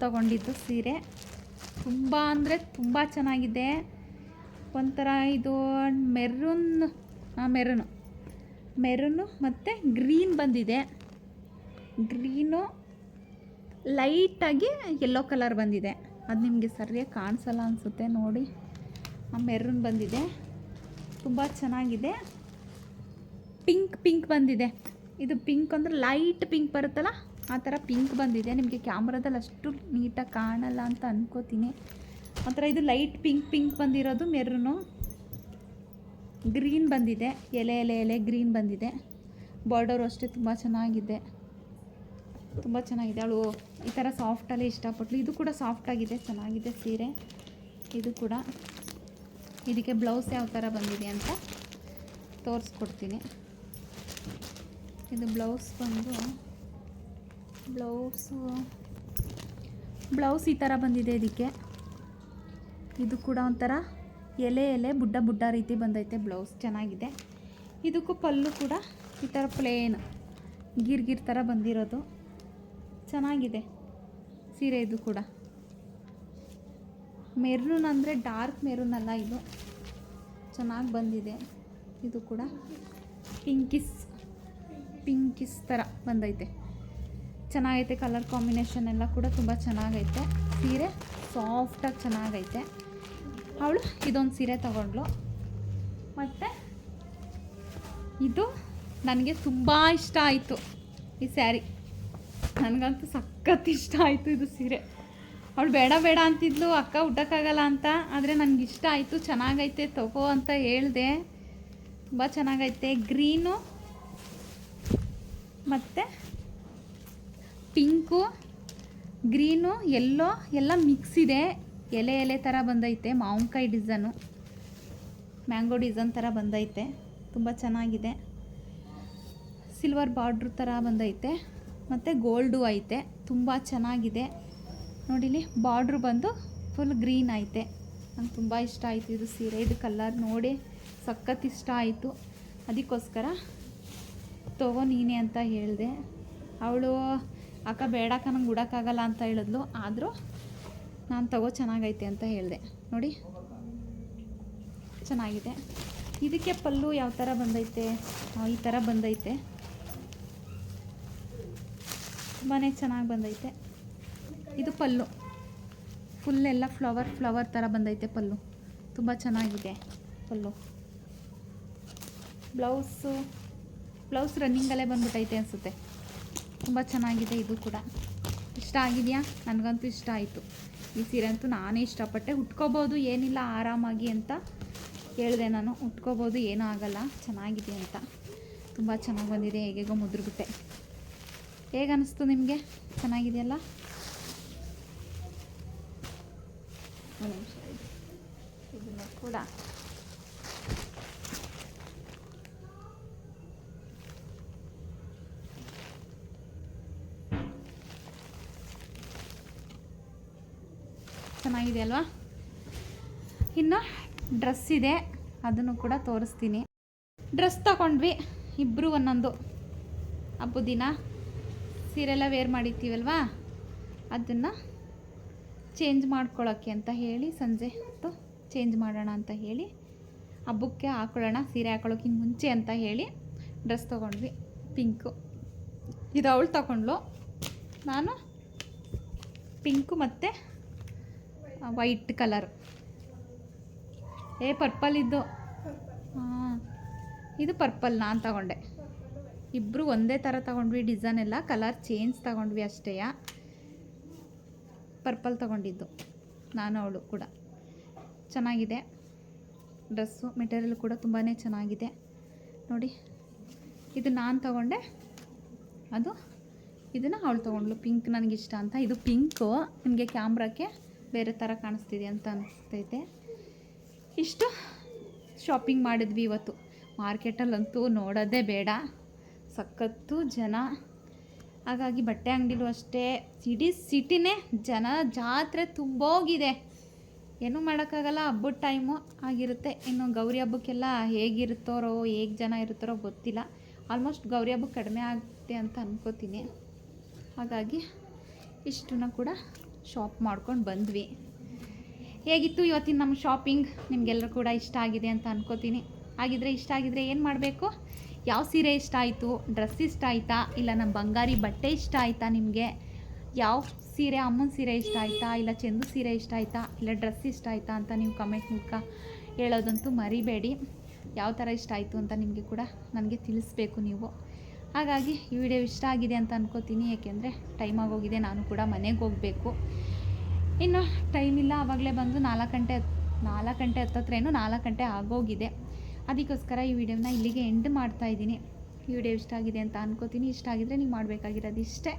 ತಗೊಂಡಿದ್ದು ಸೀರೆ. ತುಂಬ ಅಂದರೆ ತುಂಬ ಚೆನ್ನಾಗಿದೆ. ಒಂಥರ ಇದು ಮೆರೂನು ಮತ್ತು ಗ್ರೀನ್ ಬಂದಿದೆ. ಗ್ರೀನು ಲೈಟಾಗಿ ಯೆಲ್ಲೋ ಕಲರ್ ಬಂದಿದೆ. ಅದು ನಿಮಗೆ ಸರಿಯಾಗಿ ಕಾಣಿಸಲ್ಲ ಅನಿಸುತ್ತೆ ನೋಡಿ. ಆ ಮೆರೂನ್ ಬಂದಿದೆ, ತುಂಬ ಚೆನ್ನಾಗಿದೆ. ಪಿಂಕ್ ಬಂದಿದೆ. ಇದು ಪಿಂಕ್ ಅಂದರೆ ಲೈಟ್ ಪಿಂಕ್ ಬರುತ್ತಲ್ಲ, ಆ ಥರ ಪಿಂಕ್ ಬಂದಿದೆ. ನಿಮಗೆ ಕ್ಯಾಮ್ರಾದಲ್ಲಿ ಅಷ್ಟು ನೀಟಾಗಿ ಕಾಣಲ್ಲ ಅಂತ ಅನ್ಕೋತೀನಿ. ಆ ಥರ ಇದು ಲೈಟ್ ಪಿಂಕ್ ಬಂದಿರೋದು. ಮೆರೂನು ಗ್ರೀನ್ ಬಂದಿದೆ, ಎಲೆ ಗ್ರೀನ್ ಬಂದಿದೆ. ಬಾರ್ಡರು ಅಷ್ಟೇ ತುಂಬ ಚೆನ್ನಾಗಿದೆ. ಅವಳು ಈ ಥರ ಸಾಫ್ಟಲ್ಲಿ ಇಷ್ಟಪಟ್ಲು. ಇದು ಕೂಡ ಸಾಫ್ಟಾಗಿದೆ, ಚೆನ್ನಾಗಿದೆ ಸೀರೆ. ಇದು ಕೂಡ ಇದಕ್ಕೆ ಬ್ಲೌಸ್ ಯಾವ ಥರ ಬಂದಿದೆ ಅಂತ ತೋರಿಸ್ಕೊಡ್ತೀನಿ. ಇದು ಬ್ಲೌಸ್ ಬಂದು ಬ್ಲೌಸ್ ಈ ಥರ ಬಂದಿದೆ. ಇದಕ್ಕೆ ಇದು ಕೂಡ ಒಂಥರ ಎಲೆ ಎಲೆ ಬುಡ್ಡ ಬುಡ್ಡ ರೀತಿ ಬಂದೈತೆ. ಬ್ಲೌಸ್ ಚೆನ್ನಾಗಿದೆ. ಇದಕ್ಕೂ ಪಲ್ಲು ಕೂಡ ಈ ಥರ ಪ್ಲೇನ್ ಗಿರ್ ಥರ ಬಂದಿರೋದು ಚೆನ್ನಾಗಿದೆ ಸೀರೆ. ಇದು ಕೂಡ ಮೆರೂನ್ ಅಂದರೆ ಡಾರ್ಕ್ ಮೆರೂನ್ ಅಲ್ಲ, ಇದು ಚೆನ್ನಾಗಿ ಬಂದಿದೆ. ಇದು ಕೂಡ ಪಿಂಕಿಸ್ ಥರ ಬಂದೈತೆ. ಚೆನ್ನಾಗೈತೆ. ಕಲರ್ ಕಾಂಬಿನೇಷನ್ ಎಲ್ಲ ಕೂಡ ತುಂಬ ಚೆನ್ನಾಗೈತೆ. ಸೀರೆ ಸಾಫ್ಟಾಗಿ ಚೆನ್ನಾಗೈತೆ. ಅವಳು ಇದೊಂದು ಸೀರೆ ತಗೊಂಡ್ಳು. ಮತ್ತು ಇದು ನನಗೆ ತುಂಬ ಇಷ್ಟ ಆಯಿತು ಈ ಸ್ಯಾರಿ. ನನಗಂತೂ ಸಖತ್ ಇಷ್ಟ ಆಯಿತು ಇದು ಸೀರೆ. ಅವಳು ಬೇಡ ಬೇಡ ಅಂತಿದ್ಲು, ಅಕ್ಕ ಉಟ್ಟಕ್ಕಾಗಲ್ಲ ಅಂತ. ಆದರೆ ನನಗೆ ಇಷ್ಟ ಆಯಿತು. ಚೆನ್ನಾಗೈತೆ ತಗೋ ಅಂತ ಹೇಳಿದೆ. ತುಂಬ ಚೆನ್ನಾಗೈತೆ. ಗ್ರೀನು ಮತ್ತು ಪಿಂಕು, ಗ್ರೀನು, ಎಲ್ಲೋ ಎಲ್ಲ ಮಿಕ್ಸ್ ಇದೆ. ಎಲೆ ಎಲೆ ಥರ ಬಂದೈತೆ. ಮಾವಿನಕಾಯಿ ಡಿಸೈನು, ಮ್ಯಾಂಗೋ ಡಿಸೈನ್ ಥರ ಬಂದೈತೆ. ತುಂಬ ಚೆನ್ನಾಗಿದೆ. ಸಿಲ್ವರ್ ಬಾರ್ಡ್ರ್ ಥರ ಬಂದೈತೆ. ಮತ್ತು ಗೋಲ್ಡು ಐತೆ. ತುಂಬ ಚೆನ್ನಾಗಿದೆ. ನೋಡಿಲಿ ಬಾರ್ಡ್ರು ಬಂದು ಫುಲ್ ಗ್ರೀನ್ ಐತೆ. ನಂಗೆ ತುಂಬ ಇಷ್ಟ ಆಯಿತು ಇದು ಸೀರೆ. ಇದು ಕಲರ್ ನೋಡಿ ಸಖತ್ ಇಷ್ಟ ಆಯಿತು. ಅದಕ್ಕೋಸ್ಕರ ತಗೋ ನೀನೆ ಅಂತ ಹೇಳಿದೆ. ಅವಳು ಅಕ್ಕ ಬೇಡಕ್ಕ ನಂಗೆ ಉಡೋಕ್ಕಾಗಲ್ಲ ಅಂತ ಹೇಳಿದ್ಲು. ಆದರೂ ನಾನು ತಗೋ ಚೆನ್ನಾಗೈತೆ ಅಂತ ಹೇಳಿದೆ. ನೋಡಿ ಚೆನ್ನಾಗಿದೆ. ಇದಕ್ಕೆ ಪಲ್ಲು ಯಾವ ಥರ ಬಂದೈತೆ, ಈ ಥರ ಬಂದೈತೆ. ತುಂಬಾ ಚೆನ್ನಾಗಿ ಬಂದೈತೆ. ಇದು ಪಲ್ಲು ಫುಲ್ಲೆಲ್ಲ ಫ್ಲವರ್ ಥರ ಬಂದೈತೆ ಪಲ್ಲು. ತುಂಬ ಚೆನ್ನಾಗಿದೆ ಪಲ್ಲು. ಬ್ಲೌಸ್ ರನ್ನಿಂಗಲ್ಲೇ ಬಂದ್ಬಿಟ್ಟೈತೆ ಅನಿಸುತ್ತೆ. ತುಂಬ ಚೆನ್ನಾಗಿದೆ. ಇದು ಕೂಡ ಇಷ್ಟ ಆಗಿದೆಯಾ? ನನಗಂತೂ ಇಷ್ಟ ಆಯಿತು ಈ ಸೀರೆ. ಅಂತೂ ನಾನೇ ಇಷ್ಟಪಟ್ಟೆ. ಉಟ್ಕೋಬೋದು, ಏನಿಲ್ಲ ಆರಾಮಾಗಿ ಅಂತ ಹೇಳಿದೆ ನಾನು. ಉಟ್ಕೋಬೋದು, ಏನೂ ಆಗಲ್ಲ, ಚೆನ್ನಾಗಿದೆ ಅಂತ. ತುಂಬ ಚೆನ್ನಾಗಿ ಬಂದಿದೆ. ಹೇಗೇಗೋ ಮುದ್ರಬಿಟ್ಟೆ. ಹೇಗೆ ಅನ್ನಿಸ್ತು ನಿಮಗೆ? ಚೆನ್ನಾಗಿದೆಯಲ್ಲ? ಒಂದು ನಿಮಿಷ ಇದನ್ನು ಕೂಡ ಚೆನ್ನಾಗಿದೆ ಅಲ್ವಾ? ಇನ್ನು ಡ್ರೆಸ್ ಇದೆ, ಅದನ್ನು ಕೂಡ ತೋರಿಸ್ತೀನಿ. ಡ್ರೆಸ್ ತಗೊಂಡ್ವಿ ಇಬ್ಬರು ಒಂದೊಂದು. ಹಬ್ಬದ ದಿನ ಸೀರೆಲ್ಲ ವೇರ್ ಮಾಡಿರ್ತೀವಲ್ವಾ, ಅದನ್ನು ಚೇಂಜ್ ಮಾಡ್ಕೊಳ್ಳೋಕ್ಕೆ ಅಂತ ಹೇಳಿ ಸಂಜೆ ಹೊತ್ತು ಚೇಂಜ್ ಮಾಡೋಣ ಅಂತ ಹೇಳಿ, ಹಬ್ಬಕ್ಕೆ ಹಾಕೊಳ್ಳೋಣ ಸೀರೆ ಹಾಕೊಳ್ಳೋಕ್ಕಿಂತ ಮುಂಚೆ ಅಂತ ಹೇಳಿ ಡ್ರೆಸ್ ತೊಗೊಂಡ್ವಿ. ಪಿಂಕು ಇದು ಅವಳು ತಗೊಂಡ್ಳು. ನಾನು ಪಿಂಕು ಮತ್ತು ವೈಟ್ ಕಲರ್. ಪರ್ಪಲ್ ಇದ್ದು. ಹಾಂ, ಇದು ಪರ್ಪಲ್ ನಾನು ತಗೊಂಡೆ. ಇಬ್ಬರು ಒಂದೇ ಥರ ತಗೊಂಡ್ವಿ. ಡಿಸೈನ್ ಎಲ್ಲ ಕಲರ್ ಚೇಂಜ್ ತಗೊಂಡ್ವಿ ಅಷ್ಟೇ. ಪರ್ಪಲ್ ತಗೊಂಡಿದ್ದು ನಾನು ಅವಳು ಕೂಡ. ಚೆನ್ನಾಗಿದೆ ಡ್ರೆಸ್ಸು. ಮೆಟೀರಿಯಲ್ ಕೂಡ ತುಂಬಾ ಚೆನ್ನಾಗಿದೆ. ನೋಡಿ ಇದು ನಾನು ತಗೊಂಡೆ, ಇದನ್ನು ಅವಳು ತೊಗೊಂಡ್ಳು. ಪಿಂಕ್ ನನಗಿಷ್ಟ ಅಂತ. ಇದು ಪಿಂಕು ನಿಮಗೆ ಕ್ಯಾಮ್ರಾಕ್ಕೆ ಬೇರೆ ಥರ ಕಾಣಿಸ್ತಿದೆ ಅಂತ ಅನಿಸ್ತೈತೆ. ಇಷ್ಟು ಶಾಪಿಂಗ್ ಮಾಡಿದ್ವಿ ಇವತ್ತು. ಮಾರ್ಕೆಟಲ್ಲಂತೂ ನೋಡೋದೇ ಬೇಡ, ಸಖತ್ತು ಜನ. ಹಾಗಾಗಿ ಬಟ್ಟೆ ಅಂಗಡಿಲೂ ಅಷ್ಟೇ ಸಿಟಿನೇ ಜನ, ಜಾತ್ರೆ ತುಂಬೋಗಿದೆ. ಏನೂ ಮಾಡೋಕ್ಕಾಗಲ್ಲ, ಹಬ್ಬದ ಟೈಮು ಆಗಿರುತ್ತೆ. ಇನ್ನು ಗೌರಿ ಹಬ್ಬಕ್ಕೆಲ್ಲ ಹೇಗಿರುತ್ತಾರೋ, ಹೇಗೆ ಜನ ಇರ್ತಾರೋ ಗೊತ್ತಿಲ್ಲ. ಆಲ್ಮೋಸ್ಟ್ ಗೌರಿ ಹಬ್ಬಕ್ಕೆ ಕಡಿಮೆ ಆಗುತ್ತೆ ಅಂತ ಅನ್ಕೋತೀನಿ. ಹಾಗಾಗಿ ಇಷ್ಟನ್ನು ಕೂಡ ಶಾಪ್ ಮಾಡ್ಕೊಂಡು ಬಂದ್ವಿ. ಹೇಗಿತ್ತು ಇವತ್ತಿನ ನಮ್ಮ ಶಾಪಿಂಗ್? ನಿಮಗೆಲ್ಲರೂ ಕೂಡ ಇಷ್ಟ ಆಗಿದೆ ಅಂತ ಅನ್ಕೋತೀನಿ. ಇಷ್ಟ ಆಗಿದ್ರೆ ಏನು ಮಾಡಬೇಕು? ಯಾವ ಸೀರೆ ಇಷ್ಟ ಆಯಿತು? ಡ್ರೆಸ್ ಇಷ್ಟ ಆಯಿತಾ? ಇಲ್ಲ ನಮ್ಮ ಬಂಗಾರಿ ಬಟ್ಟೆ ಇಷ್ಟ ಆಯಿತಾ ನಿಮಗೆ? ಯಾವ ಸೀರೆ, ಅಮ್ಮನ ಸೀರೆ ಇಷ್ಟ ಆಯಿತಾ? ಇಲ್ಲ ಚಂದು ಸೀರೆ ಇಷ್ಟ ಆಯಿತಾ? ಇಲ್ಲ ಡ್ರೆಸ್ ಇಷ್ಟ ಆಯಿತಾ ಅಂತ ನೀವು ಕಮೆಂಟ್ ಮೂಲಕ ಹೇಳೋದಂತೂ ಮರಿಬೇಡಿ. ಯಾವ ಥರ ಇಷ್ಟ ಆಯಿತು ಅಂತ ನಿಮಗೆ ಕೂಡ ನನಗೆ ತಿಳಿಸ್ಬೇಕು ನೀವು. ಹಾಗಾಗಿ ಈ ವಿಡಿಯೋ ಇಷ್ಟ ಆಗಿದೆ ಅಂತ ಅನ್ಕೋತೀನಿ. ಏಕೆಂದರೆ ಟೈಮ್ ಆಗೋಗಿದೆ, ನಾನು ಕೂಡ ಮನೆಗೆ ಹೋಗಬೇಕು. ಇನ್ನು ಟೈಮ್ ಇಲ್ಲ, ಆವಾಗಲೇ ಬಂದು 4 ಗಂಟೆ ಹತ್ತತ್ರೇನು 4 ಗಂಟೆ ಆಗೋಗಿದೆ. ಅದಕ್ಕೋಸ್ಕರ ಈ ವಿಡಿಯೋನ ಇಲ್ಲಿಗೆ ಎಂಡ್ ಮಾಡ್ತಾಯಿದ್ದೀನಿ. ಈ ವಿಡಿಯೋ ಇಷ್ಟ ಆಗಿದೆ ಅಂತ ಅನ್ಕೋತೀನಿ. ಇಷ್ಟ ಆಗಿದ್ರೆ ನೀವು ಮಾಡಬೇಕಾಗಿರೋದು ಇಷ್ಟೇ.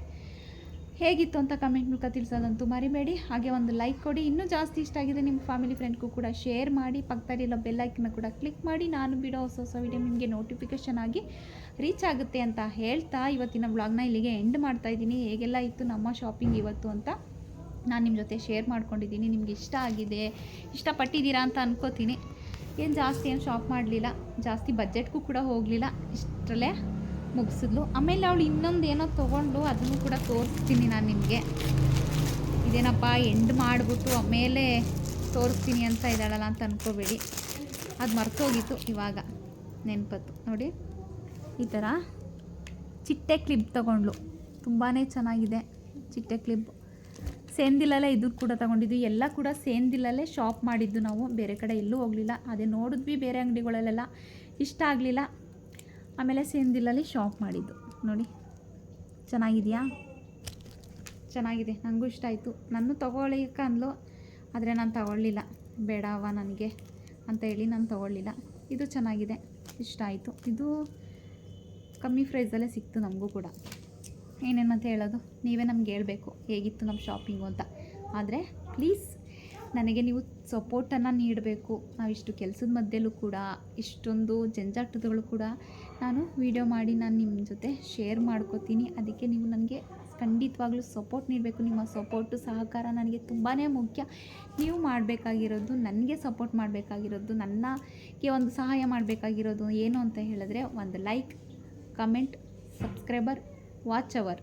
ಹೇಗಿತ್ತು ಅಂತ ಕಮೆಂಟ್ ಮೂಲಕ ತಿಳಿಸೋದಂತೂ ಮರಿಬೇಡಿ. ಹಾಗೆ ಒಂದು ಲೈಕ್ ಕೊಡಿ. ಇನ್ನೂ ಜಾಸ್ತಿ ಇಷ್ಟ ಆಗಿದೆ ನಿಮ್ಮ ಫ್ಯಾಮಿಲಿ ಫ್ರೆಂಡ್ಗೂ ಕೂಡ ಶೇರ್ ಮಾಡಿ. ಪಕ್ಕದಲ್ಲಿರೋ ಬೆಲ್ಲೈಕನ್ನ ಕೂಡ ಕ್ಲಿಕ್ ಮಾಡಿ. ನಾನು ಬಿಡೋ ಹೊಸ ವಿಡಿಯೋ ನಿಮಗೆ ನೋಟಿಫಿಕೇಷನ್ ಆಗಿ ರೀಚ್ ಆಗುತ್ತೆ ಅಂತ ಹೇಳ್ತಾ ಇವತ್ತಿನ ವ್ಲಾಗ್ನ ಇಲ್ಲಿಗೆ ಎಂಡ್ ಮಾಡ್ತಾಯಿದ್ದೀನಿ. ಹೇಗೆಲ್ಲ ಇತ್ತು ನಮ್ಮ ಶಾಪಿಂಗ್ ಇವತ್ತು ಅಂತ ನಾನು ನಿಮ್ಮ ಜೊತೆ ಶೇರ್ ಮಾಡ್ಕೊಂಡಿದ್ದೀನಿ. ನಿಮ್ಗೆ ಇಷ್ಟ ಆಗಿದೆ, ಇಷ್ಟಪಟ್ಟಿದ್ದೀರಾ ಅಂತ ಅನ್ಕೋತೀನಿ. ಏನು ಜಾಸ್ತಿ ಏನು ಶಾಪ್ ಮಾಡಲಿಲ್ಲ, ಜಾಸ್ತಿ ಬಜೆಟ್ಗೂ ಕೂಡ ಹೋಗಲಿಲ್ಲ, ಇಷ್ಟರಲ್ಲೇ ಮುಗಿಸಿದ್ಲು. ಆಮೇಲೆ ಅವಳು ಇನ್ನೊಂದು ಏನೋ ತೊಗೊಂಡು ಅದನ್ನು ಕೂಡ ತೋರಿಸ್ತೀನಿ ನಾನು ನಿಮಗೆ. ಇದೇನಪ್ಪ ಎಂಡ್ ಮಾಡಿಬಿಟ್ಟು ಆಮೇಲೆ ತೋರಿಸ್ತೀನಿ ಅಂತ ಇದ್ದಾಳಲ್ಲ ಅಂತ ಅಂದ್ಕೋಬೇಡಿ, ಅದು ಮರ್ತೋಗಿತ್ತು, ಇವಾಗ ನೆನಪತ್ತು. ನೋಡಿ ಈ ಥರ ಚಿಟ್ಟೆ ಕ್ಲಿಪ್ ತೊಗೊಂಡ್ಲು, ತುಂಬಾ ಚೆನ್ನಾಗಿದೆ ಚಿಟ್ಟೆ ಕ್ಲಿಪ್. ಸೇಂದಿಲಲ್ಲೇ ಇದು ಕೂಡ ತೊಗೊಂಡಿದ್ದು, ಎಲ್ಲ ಕೂಡ ಸೇಂದಿಲಲ್ಲೇ ಶಾಪ್ ಮಾಡಿದ್ದು ನಾವು, ಬೇರೆ ಕಡೆ ಎಲ್ಲೂ ಹೋಗಲಿಲ್ಲ. ಅದೇ ನೋಡಿದ್ವಿ ಬೇರೆ ಅಂಗಡಿಗಳಲ್ಲೆಲ್ಲ, ಇಷ್ಟ ಆಗಲಿಲ್ಲ, ಆಮೇಲೆ ಸೇಂದಿಲಲ್ಲಿ ಶಾಪ್ ಮಾಡಿದ್ದು. ನೋಡಿ ಚೆನ್ನಾಗಿದೆಯಾ? ಚೆನ್ನಾಗಿದೆ, ನನಗೂ ಇಷ್ಟ ಆಯಿತು. ನಾನು ತೊಗೊಳ್ಳಿಕ್ಕೆ ಅಂದ್ಲು, ಆದರೆ ನಾನು ತಗೊಳ್ಳಿಲ್ಲ, ಬೇಡವ ನನಗೆ ಅಂತ ಹೇಳಿ ನಾನು ತೊಗೊಳ್ಳಿಲ್ಲ. ಇದು ಚೆನ್ನಾಗಿದೆ, ಇಷ್ಟ ಆಯಿತು. ಇದು ಕಮ್ಮಿ ಪ್ರೈಸಲ್ಲೇ ಸಿಕ್ತು ನಮಗೂ ಕೂಡ. ಏನೇನಂತ ಹೇಳೋದು, ನೀವೇ ನಮ್ಗೆ ಹೇಳ್ಬೇಕು ಹೇಗಿತ್ತು ನಮ್ಮ ಶಾಪಿಂಗು ಅಂತ. ಆದರೆ ಪ್ಲೀಸ್ ನನಗೆ ನೀವು ಸಪೋರ್ಟನ್ನು ನೀಡಬೇಕು. ನಾವಿಷ್ಟು ಕೆಲಸದ ಮಧ್ಯೆಯಲ್ಲೂ ಕೂಡ, ಇಷ್ಟೊಂದು ಜಂಜಾಟಗಳು ಕೂಡ ನಾನು ವೀಡಿಯೋ ಮಾಡಿ ನಾನು ನಿಮ್ಮ ಜೊತೆ ಶೇರ್ ಮಾಡ್ಕೋತೀನಿ. ಅದಕ್ಕೆ ನೀವು ನನಗೆ ಖಂಡಿತವಾಗ್ಲೂ ಸಪೋರ್ಟ್ ನೀಡಬೇಕು. ನಿಮ್ಮ ಸಪೋರ್ಟು ಸಹಕಾರ ನನಗೆ ತುಂಬಾ ಮುಖ್ಯ. ನೀವು ಮಾಡಬೇಕಾಗಿರೋದು, ನನಗೆ ಸಪೋರ್ಟ್ ಮಾಡಬೇಕಾಗಿರೋದು, ನನಗೆ ಒಂದು ಸಹಾಯ ಮಾಡಬೇಕಾಗಿರೋದು ಏನು ಅಂತ ಹೇಳಿದ್ರೆ, ಒಂದು like, comment, subscriber, watch hour,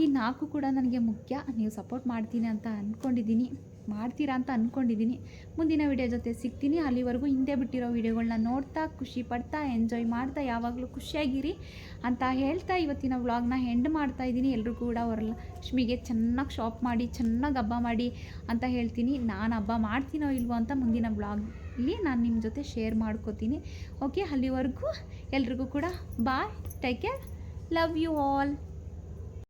ಈ 4 ಕೂಡ ನನಗೆ ಮುಖ್ಯ. ನೀವು ಸಪೋರ್ಟ್ ಮಾಡ್ತೀನಿ ಅಂತ ಅಂದ್ಕೊಂಡಿದ್ದೀನಿ, ಮಾಡ್ತೀರಾ ಅಂತ ಅಂದ್ಕೊಂಡಿದ್ದೀನಿ. ಮುಂದಿನ ವಿಡಿಯೋ ಜೊತೆ ಸಿಗ್ತೀನಿ. ಅಲ್ಲಿವರೆಗೂ ಹಿಂದೆ ಬಿಟ್ಟಿರೋ ವಿಡಿಯೋಗಳನ್ನ ನೋಡ್ತಾ, ಖುಷಿ ಪಡ್ತಾ, ಎಂಜಾಯ್ ಮಾಡ್ತಾ, ಯಾವಾಗಲೂ ಖುಷಿಯಾಗಿರಿ ಅಂತ ಹೇಳ್ತಾ ಇವತ್ತಿನ ವ್ಲಾಗ್ನ ಎಂಡ್ ಮಾಡ್ತಾಯಿದ್ದೀನಿ. ಎಲ್ಲರೂ ಕೂಡ ವರಲಕ್ಷ್ಮಿಗೆ ಚೆನ್ನಾಗಿ ಶಾಪ್ ಮಾಡಿ, ಚೆನ್ನಾಗಿ ಹಬ್ಬ ಮಾಡಿ ಅಂತ ಹೇಳ್ತೀನಿ. ನಾನು ಹಬ್ಬ ಮಾಡ್ತೀನೋ ಇಲ್ವೋ ಅಂತ ಮುಂದಿನ ವ್ಲಾಗಲ್ಲಿ ನಾನು ನಿಮ್ಮ ಜೊತೆ ಶೇರ್ ಮಾಡ್ಕೋತೀನಿ. ಓಕೆ, ಅಲ್ಲಿವರೆಗೂ ಎಲ್ರಿಗೂ ಕೂಡ bye, take care, love you all.